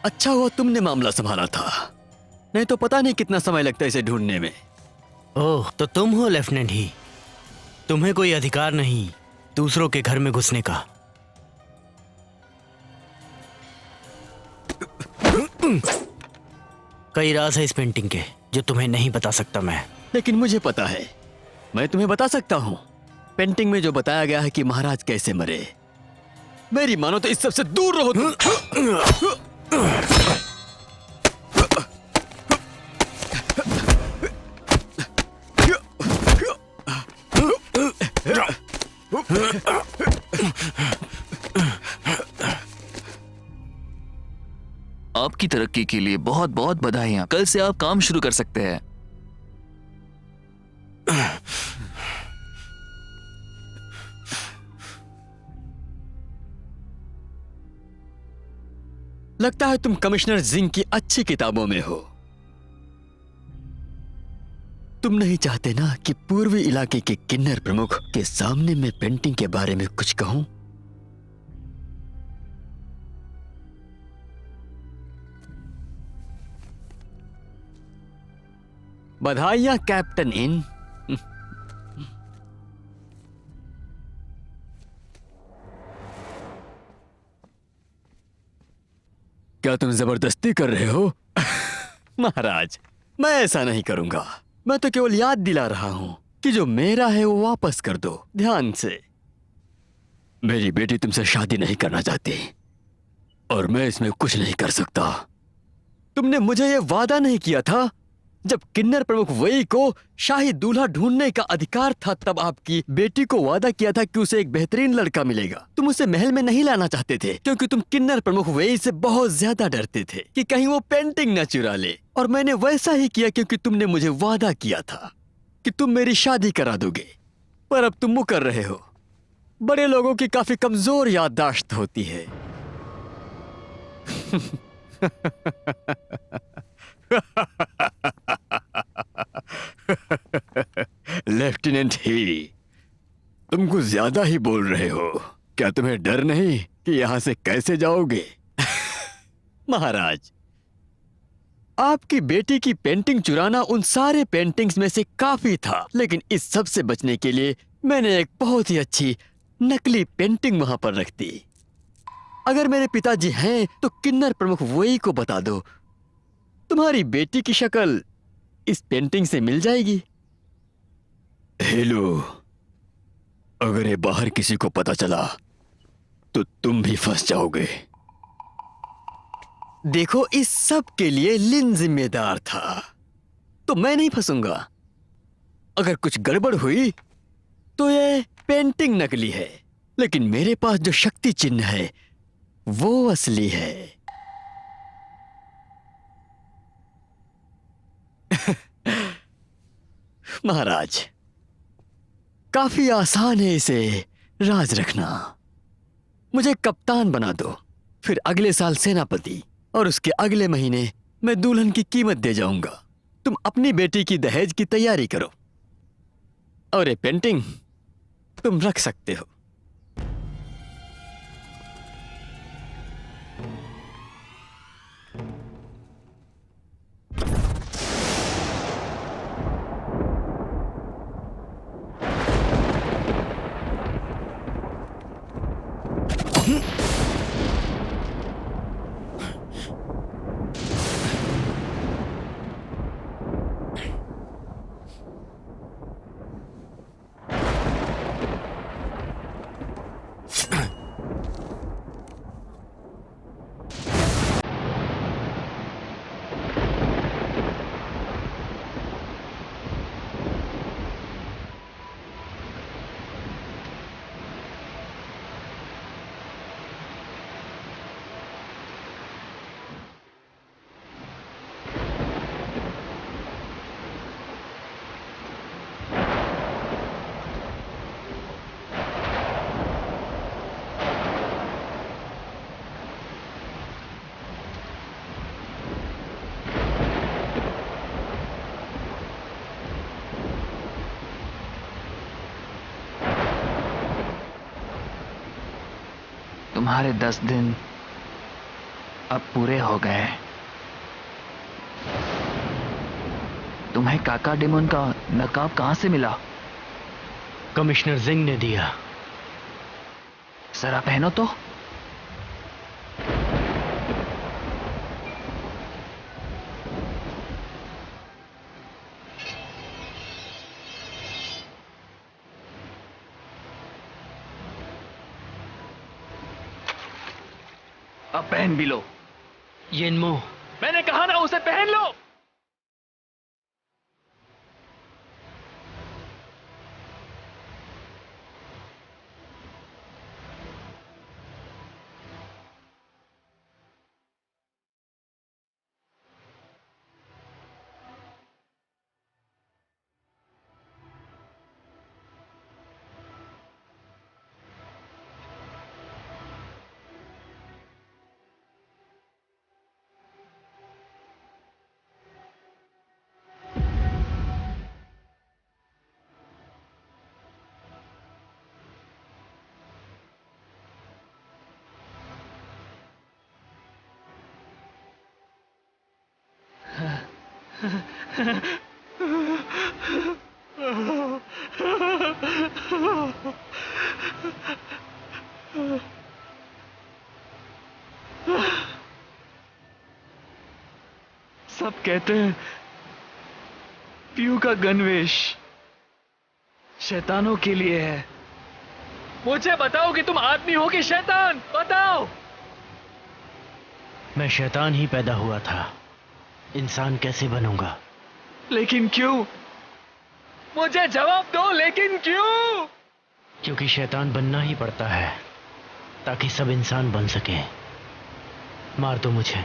अच्छा हुआ तुमने मामला संभाला था, नहीं तो पता नहीं कितना समय लगता इसे ढूंढने में। ओह, तो तुम हो लेफ्टिनेंट ही। तुम्हें कोई अधिकार नहीं दूसरों के घर में घुसने का। कई राज है इस पेंटिंग के जो तुम्हें नहीं बता सकता मैं। लेकिन मुझे पता है, मैं तुम्हें बता सकता हूँ। पेंटिंग में जो बताया गया है कि महाराज कैसे मरे, मेरी मानो तो इस सबसे दूर रहो तुम। आपकी तरक्की के लिए बहुत बहुत बधाइयां। कल से आप काम शुरू कर सकते हैं। लगता है तुम कमिश्नर जिंग की अच्छी किताबों में हो। तुम नहीं चाहते ना कि पूर्वी इलाके के किन्नर प्रमुख के सामने मैं पेंटिंग के बारे में कुछ कहूं? बधाइयां कैप्टन इन। क्या तुम जबरदस्ती कर रहे हो? महाराज, मैं ऐसा नहीं करूंगा। मैं तो केवल याद दिला रहा हूं कि जो मेरा है वो वापस कर दो। ध्यान से। मेरी बेटी तुमसे शादी नहीं करना चाहती और मैं इसमें कुछ नहीं कर सकता। तुमने मुझे यह वादा नहीं किया था जब किन्नर प्रमुख वेई को शाही दूल्हा ढूंढने का अधिकार था, तब आपकी बेटी को वादा किया था कि उसे एक बेहतरीन लड़का मिलेगा। तुम उसे महल में नहीं लाना चाहते थे क्योंकि तुम किन्नर प्रमुख वेई से बहुत ज्यादा डरते थे कि कहीं वो पेंटिंग न चुरा ले। और मैंने वैसा ही किया क्योंकि तुमने मुझे वादा किया था कि तुम मेरी शादी करा दोगे। पर अब तुम मुकर रहे हो। बड़े लोगों की काफी कमजोर याददाश्त होती है। लेफ्टिनेंट ही, तुम कुछ ज्यादा ही बोल रहे हो। क्या तुम्हें डर नहीं कि यहां से कैसे जाओगे? महाराज, आपकी बेटी की पेंटिंग चुराना उन सारे पेंटिंग्स में से काफी था, लेकिन इस सब से बचने के लिए मैंने एक बहुत ही अच्छी नकली पेंटिंग वहां पर रख दी। अगर मेरे पिताजी हैं तो किन्नर प्रमुख वेई को बता दो, तुम्हारी बेटी की शक्ल इस पेंटिंग से मिल जाएगी। हेलो, अगर ये बाहर किसी को पता चला तो तुम भी फंस जाओगे। देखो, इस सब के लिए लिन जिम्मेदार था, तो मैं नहीं फंसूंगा। अगर कुछ गड़बड़ हुई तो ये पेंटिंग नकली है, लेकिन मेरे पास जो शक्ति चिन्ह है वो असली है। महाराज, काफी आसान है इसे राज रखना। मुझे कप्तान बना दो, फिर अगले साल सेनापति, और उसके अगले महीने मैं दुल्हन की कीमत दे जाऊंगा। तुम अपनी बेटी की दहेज की तैयारी करो, और ये पेंटिंग तुम रख सकते हो। तुम्हारे 10 दिन अब पूरे हो गए। तुम्हें काका डेमोन का नकाब कहां से मिला? कमिश्नर जिंग ने दिया। जरा पहनो तो। अब पहन भी लो। येनमो, मैंने कहा ना उसे पहन लो। सब कहते हैं पीयू का गणवेश शैतानों के लिए है। मुझे बताओ कि तुम आदमी हो कि शैतान, बताओ। मैं शैतान ही पैदा हुआ था, इंसान कैसे बनूंगा? लेकिन क्यों? मुझे जवाब दो, लेकिन क्यों? क्योंकि शैतान बनना ही पड़ता है ताकि सब इंसान बन सके। मार दो मुझे।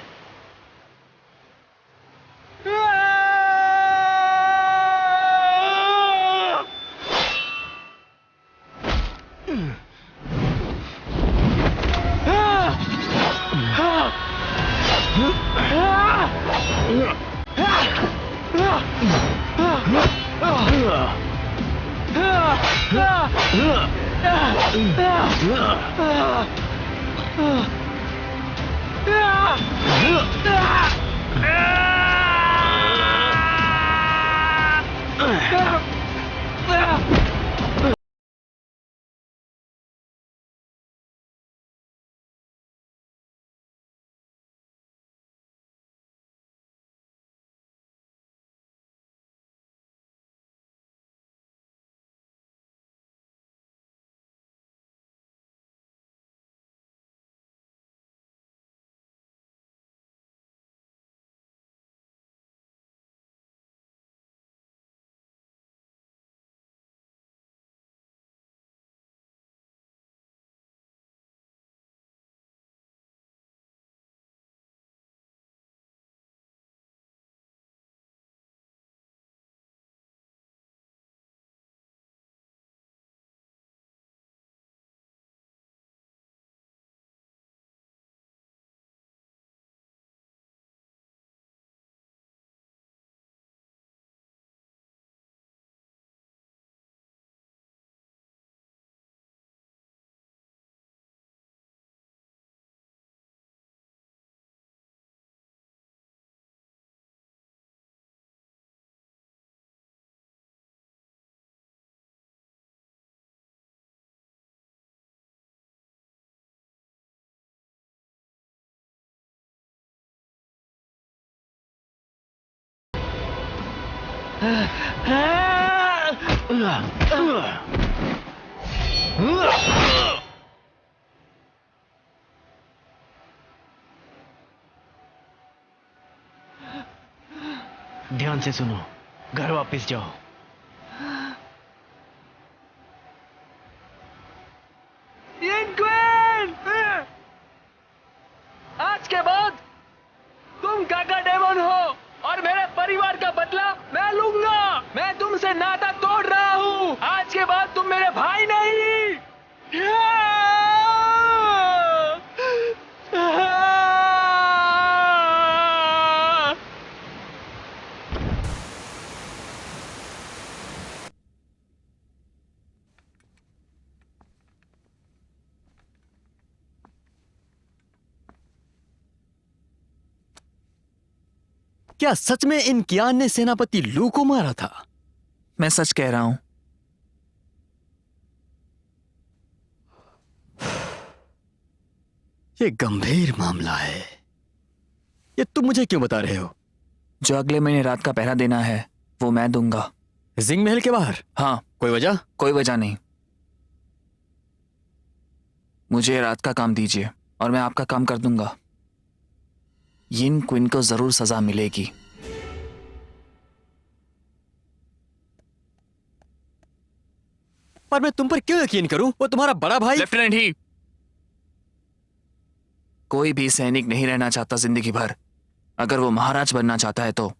ध्यान से सुनो, घर वापस जाओ। आज के बाद तुम काका डेमन हो और मेरे परिवार का बदला मैं लूंगा। मैं तुमसे नाता तोड़ रहा हूँ। आज के बाद तुम मेरे भाई नहीं। क्या सच में इन कियान ने सेनापति लू को मारा था? मैं सच कह रहा हूं। ये गंभीर मामला है। ये तुम मुझे क्यों बता रहे हो? जो अगले महीने रात का पहरा देना है वो मैं दूंगा। जिंग महल के बाहर? हाँ, कोई वजह? कोई वजह नहीं। मुझे रात का काम दीजिए और मैं आपका काम कर दूंगा। यिन क्विन को जरूर सजा मिलेगी। पर मैं तुम पर क्यों यकीन करूं? वो तुम्हारा बड़ा भाई। लेफ्टिनेंट ही, कोई भी सैनिक नहीं रहना चाहता जिंदगी भर। अगर वो महाराज बनना चाहता है तो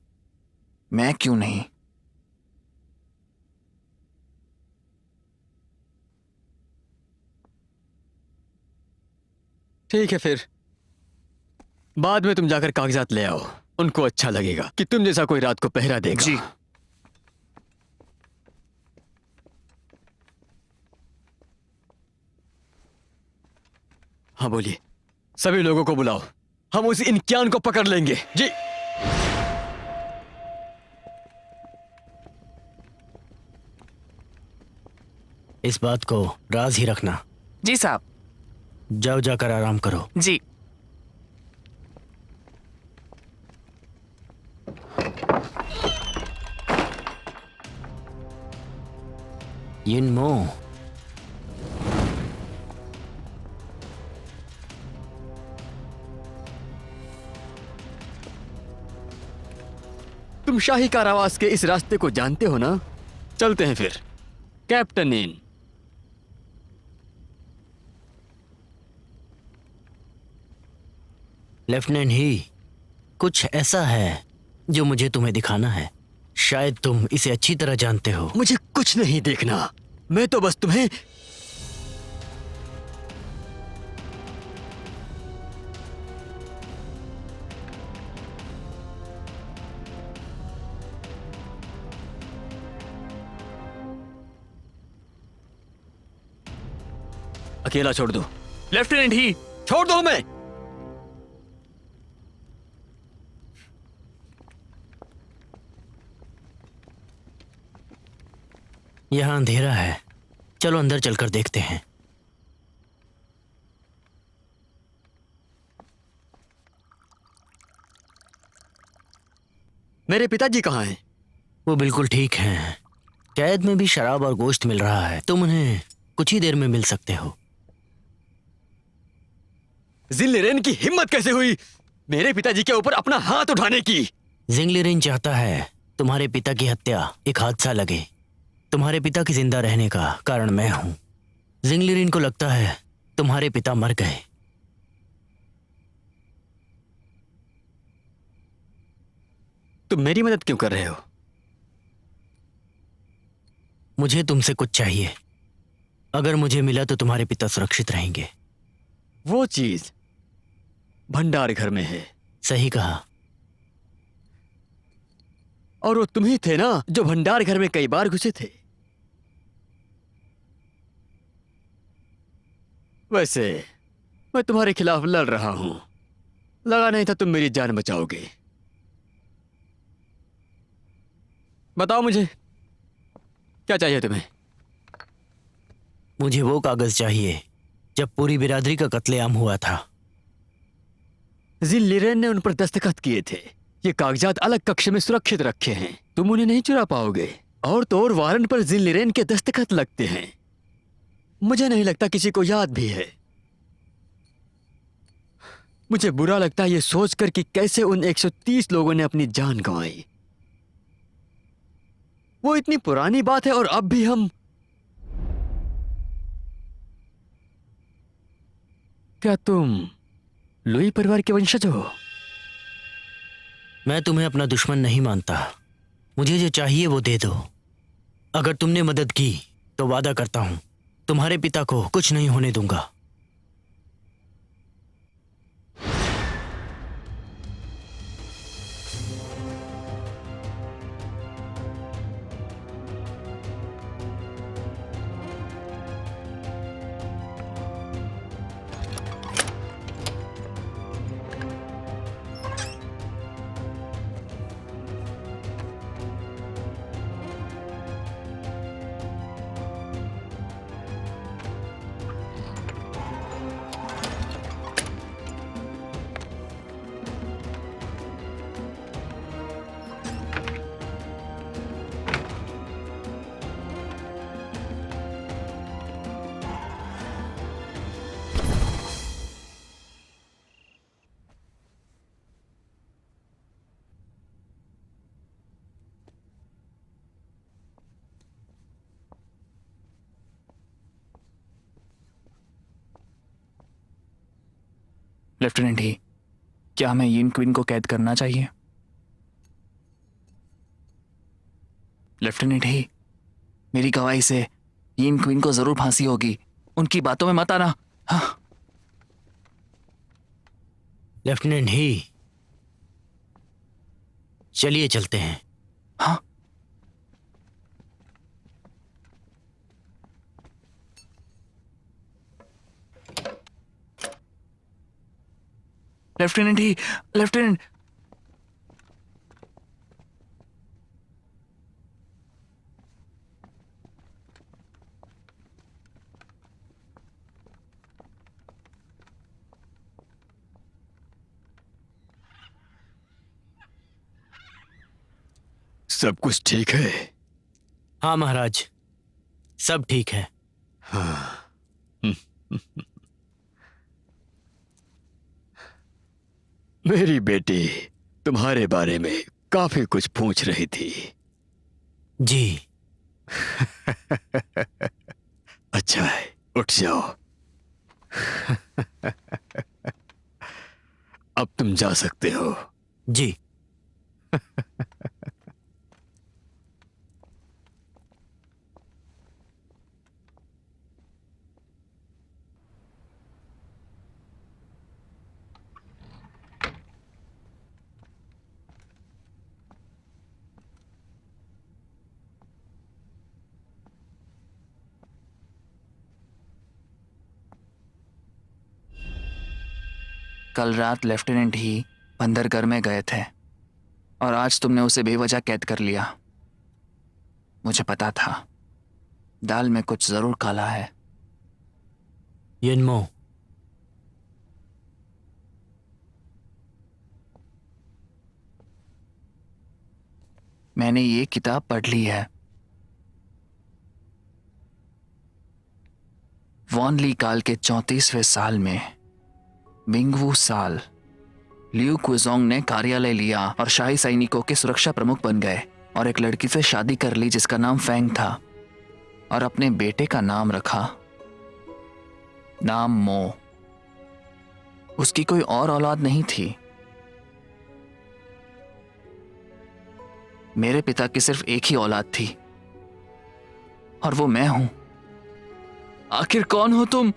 मैं क्यों नहीं? ठीक है, फिर बाद में तुम जाकर कागजात ले आओ। उनको अच्छा लगेगा कि तुम जैसा कोई रात को पहरा देगा। जी। हाँ बोलिए। सभी लोगों को बुलाओ, हम उस इनकियान को पकड़ लेंगे। जी। इस बात को राज ही रखना। जी साहब। जाओ, जाकर आराम करो। जी। यिनमो, तुम शाही कारावास के इस रास्ते को जानते हो ना? चलते हैं फिर। Captain in. लेफ्टिनेंट ही, कुछ ऐसा है जो मुझे तुम्हें दिखाना है। शायद तुम इसे अच्छी तरह जानते हो। मुझे कुछ नहीं देखना, मैं तो बस तुम्हें अकेला छोड़ दो। लेफ्टिनेंट ही, छोड़ दो मैं। यहाँ अंधेरा है, चलो अंदर चलकर देखते हैं। मेरे पिताजी कहाँ हैं? वो बिल्कुल ठीक हैं। कैद में भी शराब और गोश्त मिल रहा है। तुम उन्हें कुछ ही देर में मिल सकते हो। जिनलिरेन की हिम्मत कैसे हुई मेरे पिताजी के ऊपर अपना हाथ उठाने की? जिंगलिरिन चाहता है तुम्हारे पिता की हत्या एक हादसा लगे। तुम्हारे पिता के जिंदा रहने का कारण मैं हूं। जिंगलिरिन को लगता है तुम्हारे पिता मर गए। तुम मेरी मदद क्यों कर रहे हो? मुझे तुमसे कुछ चाहिए। अगर मुझे मिला तो तुम्हारे पिता सुरक्षित रहेंगे। वो चीज भंडार घर में है। सही कहा। और वो तुम ही थे ना जो भंडार घर में कई बार घुसे थे। वैसे मैं तुम्हारे खिलाफ लड़ रहा हूं। लगा नहीं था तुम मेरी जान बचाओगे। बताओ मुझे क्या चाहिए तुम्हें? मुझे वो कागज चाहिए जब पूरी बिरादरी का कत्लेआम हुआ था। जिनलिरेन ने उन पर दस्तखत किए थे। ये कागजात अलग कक्ष में सुरक्षित रखे हैं, तुम उन्हें नहीं चुरा पाओगे। और तो और वारंट पर जिनलिरेन के दस्तखत लगते हैं। मुझे नहीं लगता किसी को याद भी है। मुझे बुरा लगता है ये सोचकर कि कैसे उन 130 लोगों ने अपनी जान गंवाई। वो इतनी पुरानी बात है और अब भी हम। क्या तुम लुई परिवार के वंशज हो? मैं तुम्हें अपना दुश्मन नहीं मानता। मुझे जो चाहिए वो दे दो। अगर तुमने मदद की तो वादा करता हूं तुम्हारे पिता को कुछ नहीं होने दूंगा। लेफ्टिनेंट ही, क्या हमें यिन क्विन को कैद करना चाहिए? लेफ्टिनेंट ही, मेरी गवाही से यिन क्विन को जरूर फांसी होगी। उनकी बातों में मत आना। हाँ। लेफ्टिनेंट ही, चलिए चलते हैं। हाँ। लेफ्टिनेंट ही, लेफ्टिनेंट। सब कुछ ठीक है? हाँ महाराज, सब ठीक है। मेरी बेटी तुम्हारे बारे में काफी कुछ पूछ रही थी। जी। अच्छा है, उठ जाओ। अब तुम जा सकते हो। जी। कल रात लेफ्टिनेंट ही बंदरगढ़ में गए थे और आज तुमने उसे बेवजह कैद कर लिया। मुझे पता था दाल में कुछ जरूर काला है। यिनमो, मैंने ये किताब पढ़ ली है। वॉन ली काल के 34वें साल में बिंगवू साल लियू क्विजोंग ने कार्यालय लिया और शाही सैनिकों के सुरक्षा प्रमुख बन गए और एक लड़की से शादी कर ली जिसका नाम फेंग था और अपने बेटे का नाम रखा नाम मो। उसकी कोई और औलाद नहीं थी। मेरे पिता की सिर्फ एक ही औलाद थी और वो मैं हूं। आखिर कौन हो तुम?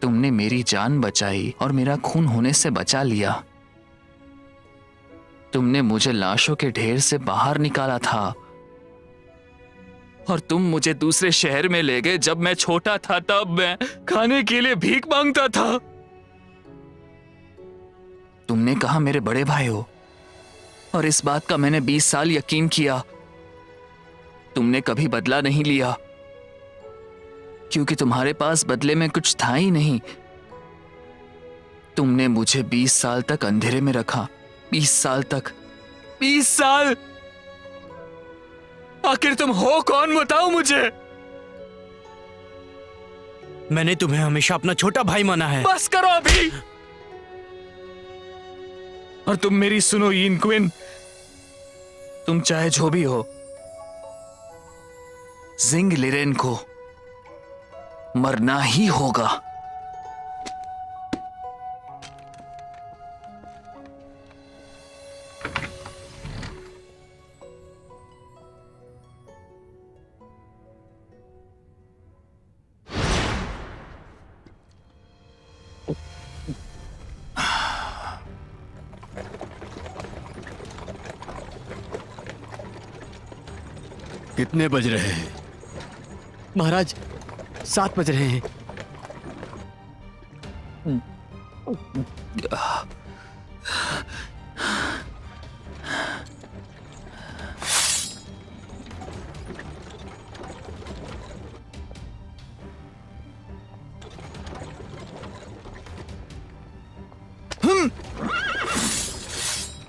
तुमने मेरी जान बचाई और मेरा खून होने से बचा लिया। तुमने मुझे लाशों के ढेर से बाहर निकाला था और तुम मुझे दूसरे शहर में ले गए। जब मैं छोटा था तब मैं खाने के लिए भीख मांगता था। तुमने कहा मेरे बड़े भाई हो और इस बात का मैंने 20 साल यकीन किया। तुमने कभी बदला नहीं लिया क्योंकि तुम्हारे पास बदले में कुछ था ही नहीं। तुमने मुझे 20 साल तक अंधेरे में रखा। 20 साल तक। 20 साल! आखिर तुम हो कौन, बताओ मुझे। मैंने तुम्हें हमेशा अपना छोटा भाई माना है। बस करो अभी। और तुम मेरी सुनो यिन क्विन, तुम चाहे जो भी हो, जिंग लिरेन को मरना ही होगा। कितने बज रहे हैं? महाराज 7 बज रहे हैं।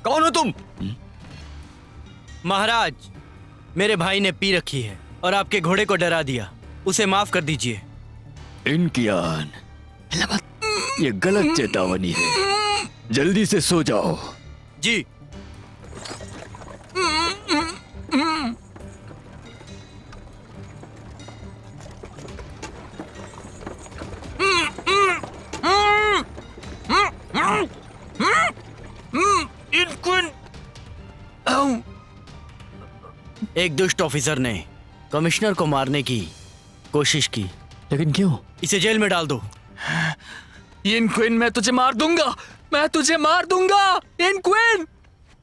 कौन हो तुम? महाराज, मेरे भाई ने पी रखी है और आपके घोड़े को डरा दिया। उसे माफ कर दीजिए। इनकी आन, ये गलत चेतावनी है। जल्दी से सो जाओ। जी। एक दुष्ट ऑफिसर ने कमिश्नर को मारने की कोशिश की। लेकिन क्यों? इसे जेल में डाल दो। इन क्विन, मैं तुझे मार दूंगा, मैं तुझे मार दूंगा। इन क्विन,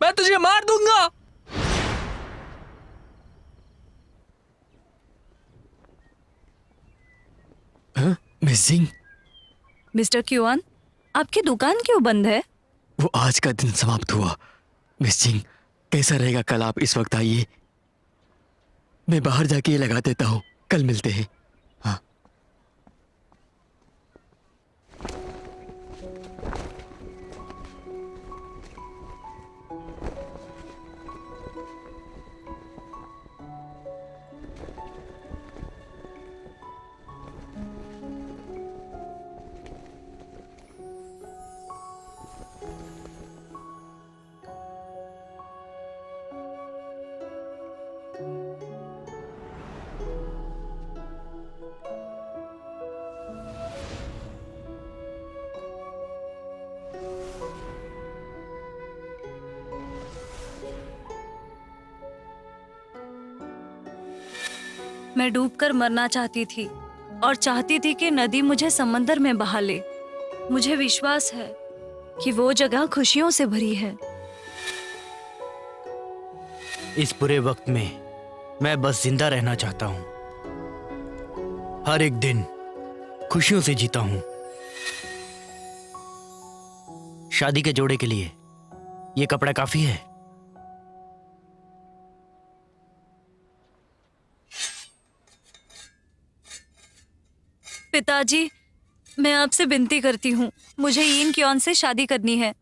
मैं तुझे मार दूंगा। मिस सिंह, मिस्टर क्यूआन, आपकी दुकान क्यों बंद है? वो आज का दिन समाप्त हुआ। मिस सिंह, कैसा रहेगा कल आप इस वक्त आइए, मैं बाहर जाके ये लगा देता हूँ, कल मिलते हैं। हाँ। मैं डूबकर मरना चाहती थी और चाहती थी कि नदी मुझे समंदर में बहा ले। मुझे विश्वास है कि वो जगह खुशियों से भरी है। इस बुरे वक्त में मैं बस जिंदा रहना चाहता हूँ। हर एक दिन खुशियों से जीता हूँ। शादी के जोड़े के लिए ये कपड़ा काफी है। पिताजी, मैं आपसे विनती करती हूँ, मुझे यीन क्योन से शादी करनी है।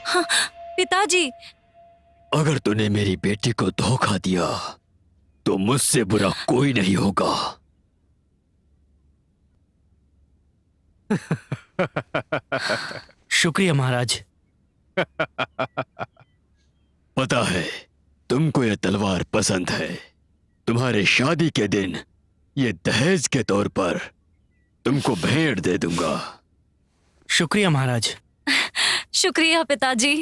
हाँ, पिताजी। अगर तूने मेरी बेटी को धोखा दिया तो मुझसे बुरा कोई नहीं होगा। शुक्रिया महाराज। पता है तुमको यह तलवार पसंद है। तुम्हारे शादी के दिन ये दहेज के तौर पर तुमको भेंट दे दूंगा। शुक्रिया महाराज। शुक्रिया पिताजी।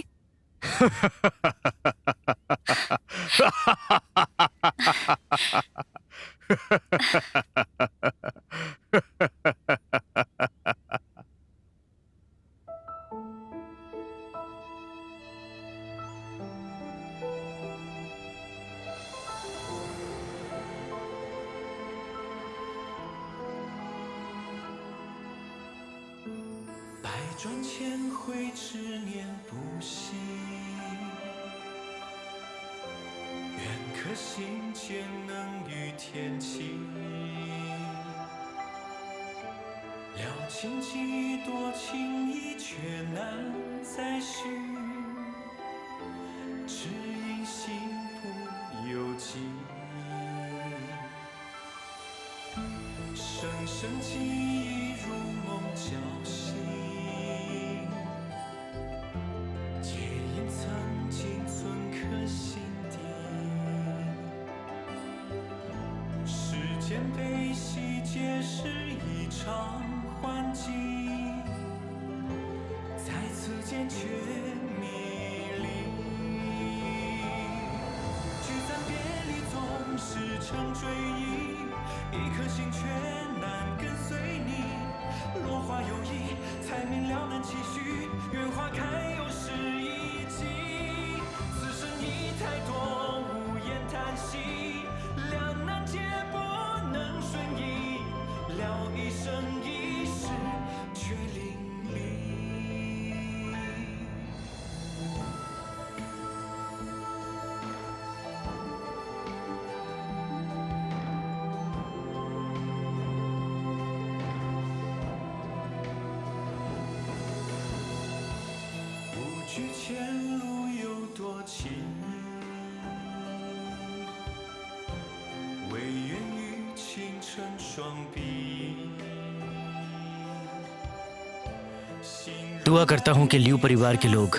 दुआ करता हूं कि लियू परिवार के लोग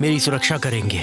मेरी सुरक्षा करेंगे।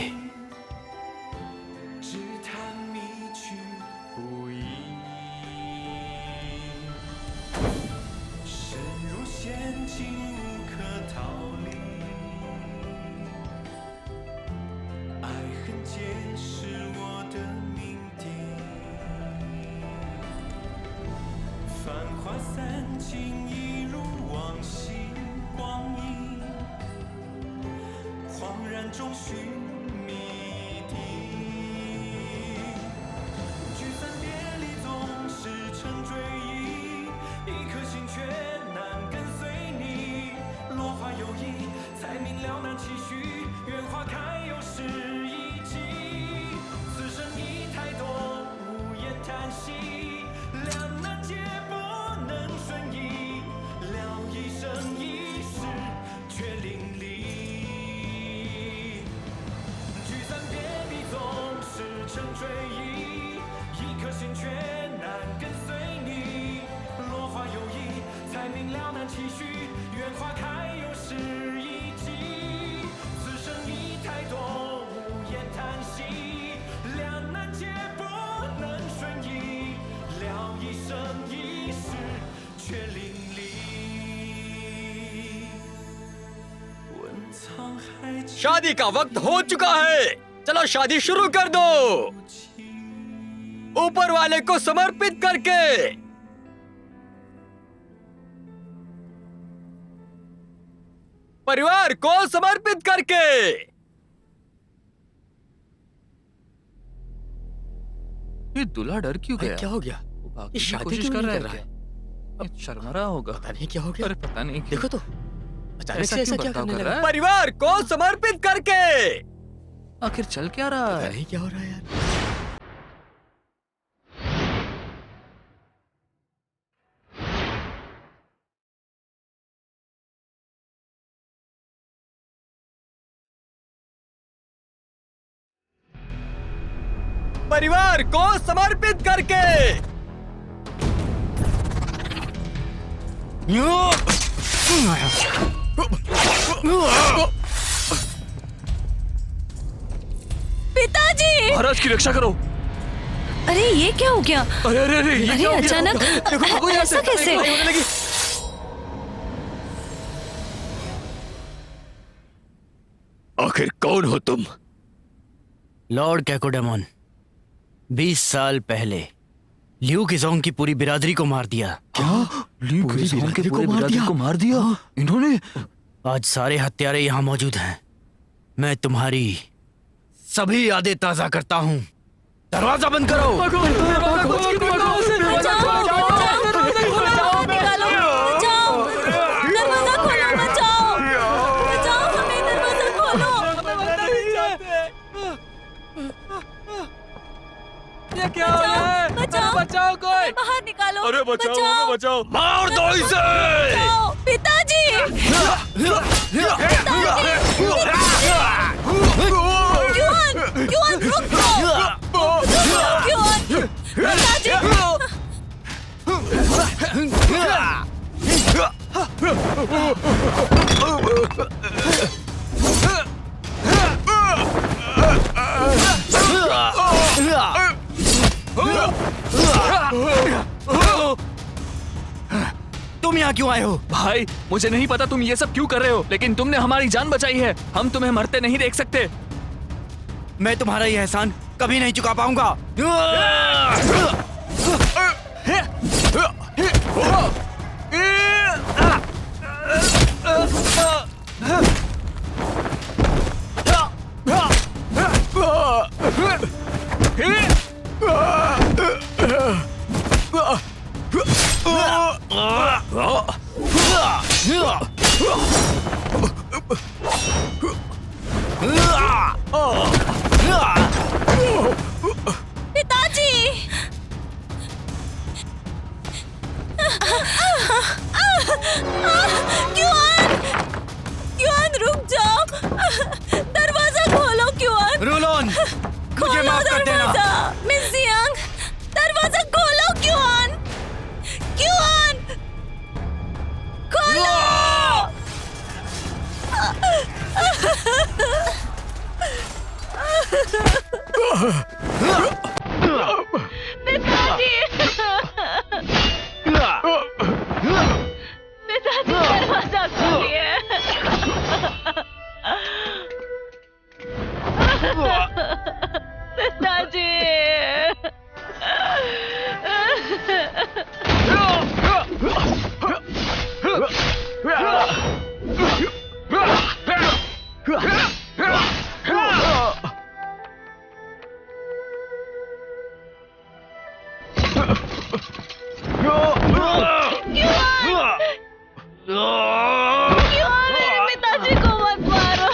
शादी का वक्त हो चुका है, चलो शादी शुरू कर दो, ऊपर वाले को समर्पित करके। परिवार को समर्पित करके। ये दूल्हा डर क्यों गया? क्या हो गया? वो भागने ये की शादी कोशिश क्यों कर नहीं रहा कर है रहा क्या? अब शर्मा रहा होगा। पता नहीं क्या हो गया। अरे पता नहीं क्यों। देखो तो अचानक ऐसा से ऐसा क्यों क्या बर्ताव करने कर लगा? रहा है? परिवार को समर्पित करके। आखिर चल क्या रहा पता है? नहीं क्या हो रहा है यार। परिवार को समर्पित करके। पिताजी! महाराज की रक्षा करो। अरे ये क्या हो गया? अरे अरे अरे ये अरे क्या हो गया? अचानक देखो, भागो यहाँ से। ऐसा कैसे? लड़ाई होने लगी। आखिर कौन हो तुम? लॉर्ड कैकोडेमॉन, 20 साल पहले लियू किजोंग की पूरी बिरादरी को मार दिया। पूरी बिरादरी को मार दिया? को मार दिया इन्होंने। आज सारे हत्यारे यहाँ मौजूद हैं। मैं तुम्हारी सभी यादें ताजा करता हूँ। दरवाजा बंद करो। बचाओ! बचाओ! निकालो! बचाओ! दरवाजा खोलो! बचाओ! बचाओ हमें! दरवाजा खोलो! ये क्या हो रहा है? बचाओ! बचाओ कोई। बाहर निकालो! अरे बचाओ, बचाओ! बचाओ। मार दो इसे। बचाओ! पिताजी! क्यों रुक जाओ! क्यों पिताजी! तुम यहाँ क्यों आए हो? भाई मुझे नहीं पता तुम ये सब क्यों कर रहे हो, लेकिन तुमने हमारी जान बचाई है। हम तुम्हें मरते नहीं देख सकते। मैं तुम्हारा यह एहसान कभी नहीं चुका पाऊंगा। पिताजी! क्यों रुक जाओ! दरवाजा खोलो! क्यों रूलोन, मुझे माफ कर देना। मिस जियांग, दरवाजा खोलो! क्यों खोलो! पिताजी! पिताजी दरवाजा खोलिए! पिताजी! क्यों मेरे पिताजी को मत मारो।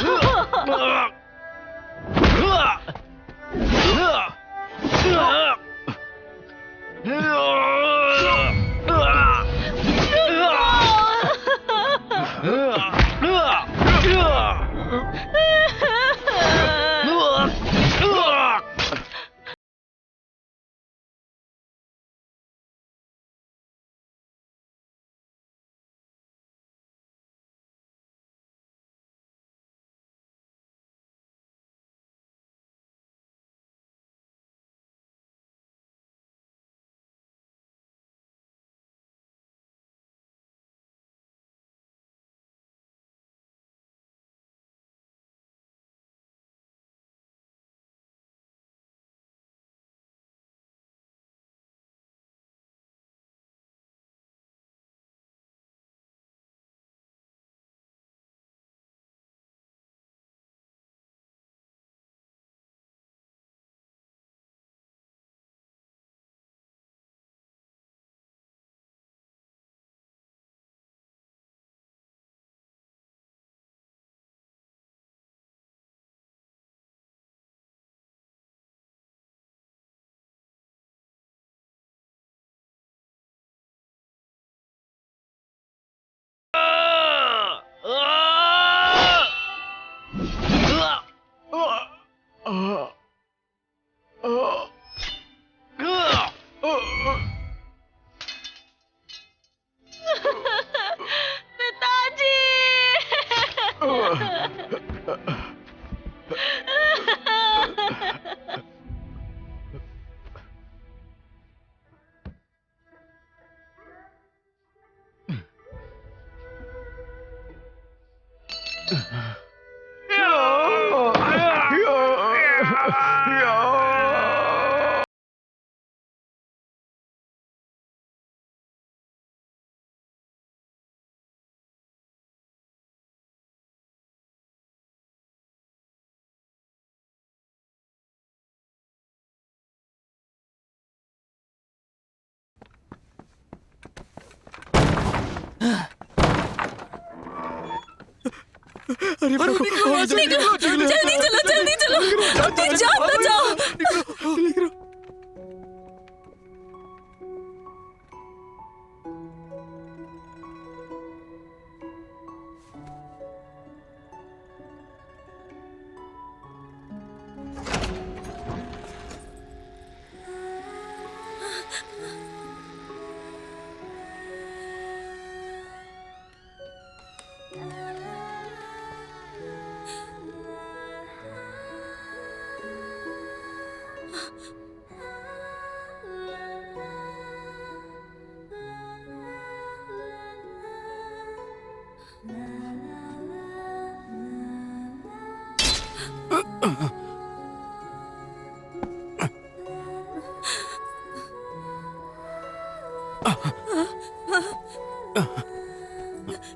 जल्दी चलो जल्दी चलो, अपनी जान बचाओ।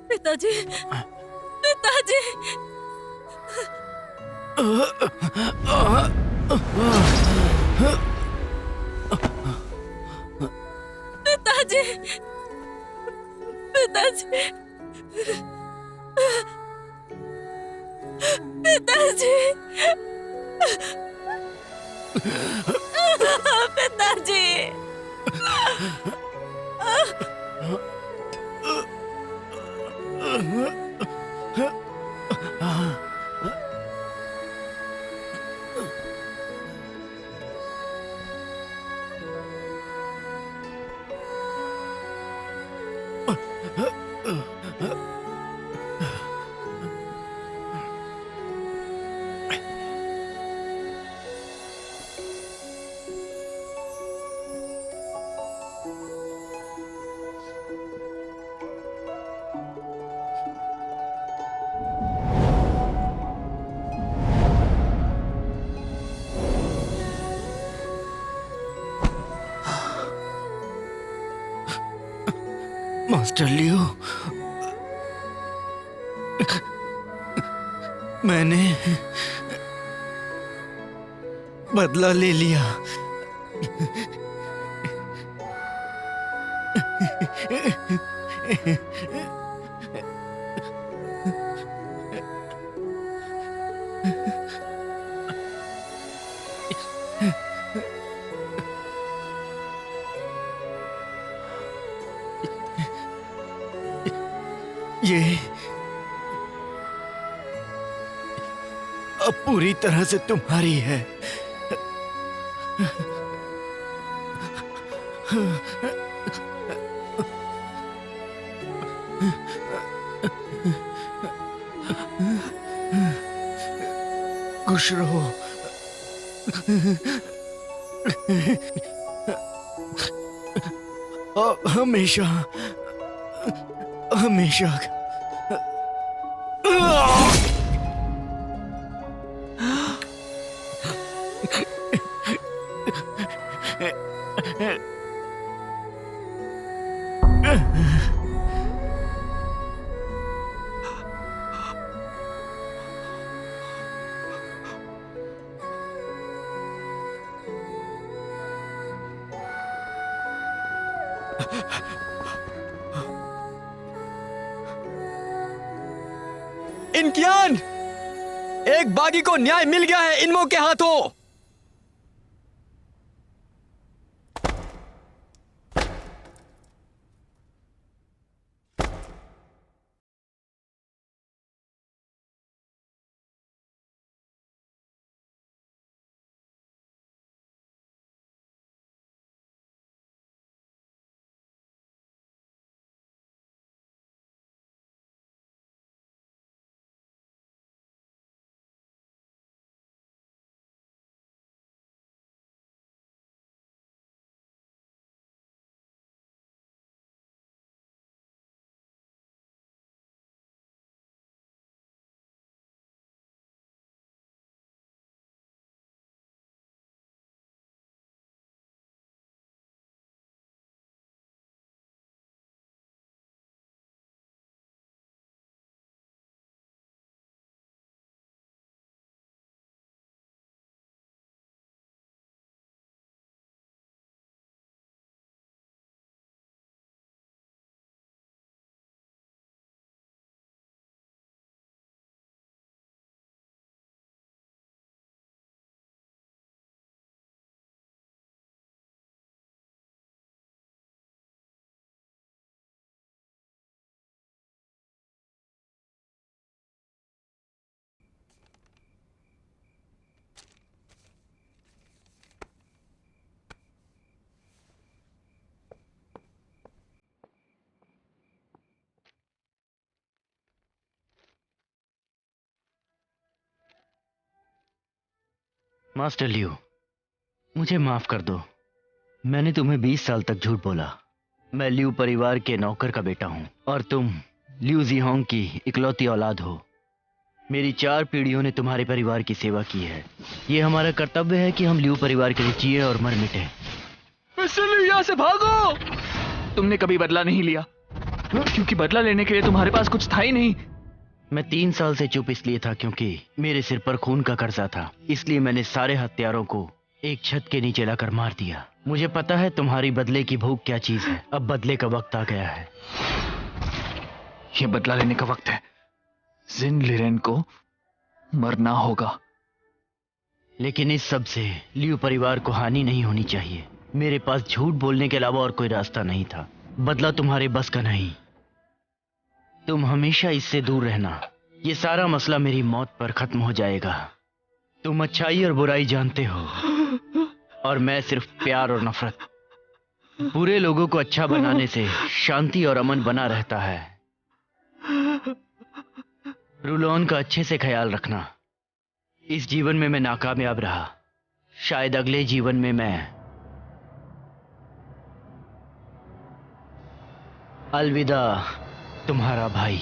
पिताजी, पिताजी, पिताजी, पिताजी, पिताजी, पिताजी। मास्टर लियो, मैंने बदला ले लिया। ये अब पूरी तरह से तुम्हारी है। खुश रहो। हमेशा हमेशा। इनकियान, एक बागी को न्याय मिल गया है इनमो के हाथों। मास्टर लियो, मुझे माफ कर दो। मैंने तुम्हें 20 साल तक झूठ बोला। मैं लियू परिवार के नौकर का बेटा हूं और तुम लियू जीहोंग की इकलौती औलाद हो। मेरी 4 पीढ़ियों ने तुम्हारे परिवार की सेवा की है। ये हमारा कर्तव्य है कि हम लियू परिवार के लिए जिए और मर मिटे। मिस्टर लियू, यहाँ से भागो। तुमने कभी बदला नहीं लिया, क्योंकि बदला लेने के लिए तुम्हारे पास कुछ था ही नहीं। मैं 3 साल से चुप इसलिए था क्योंकि मेरे सिर पर खून का कर्जा था। इसलिए मैंने सारे हत्यारों को एक छत के नीचे लाकर मार दिया। मुझे पता है तुम्हारी बदले की भूख क्या चीज है। अब बदले का वक्त आ गया है। ये बदला लेने का वक्त है। जिन लिरेन को मरना होगा। लेकिन इस सब से लियू परिवार को हानि नहीं होनी चाहिए। मेरे पास झूठ बोलने के अलावा और कोई रास्ता नहीं था। बदला तुम्हारे बस का नहीं। तुम हमेशा इससे दूर रहना। ये सारा मसला मेरी मौत पर खत्म हो जाएगा। तुम अच्छाई और बुराई जानते हो और मैं सिर्फ प्यार और नफरत। बुरे लोगों को अच्छा बनाने से शांति और अमन बना रहता है। रूलोन का अच्छे से ख्याल रखना। इस जीवन में मैं नाकामयाब रहा, शायद अगले जीवन में मैं। अलविदा तुम्हारा भाई।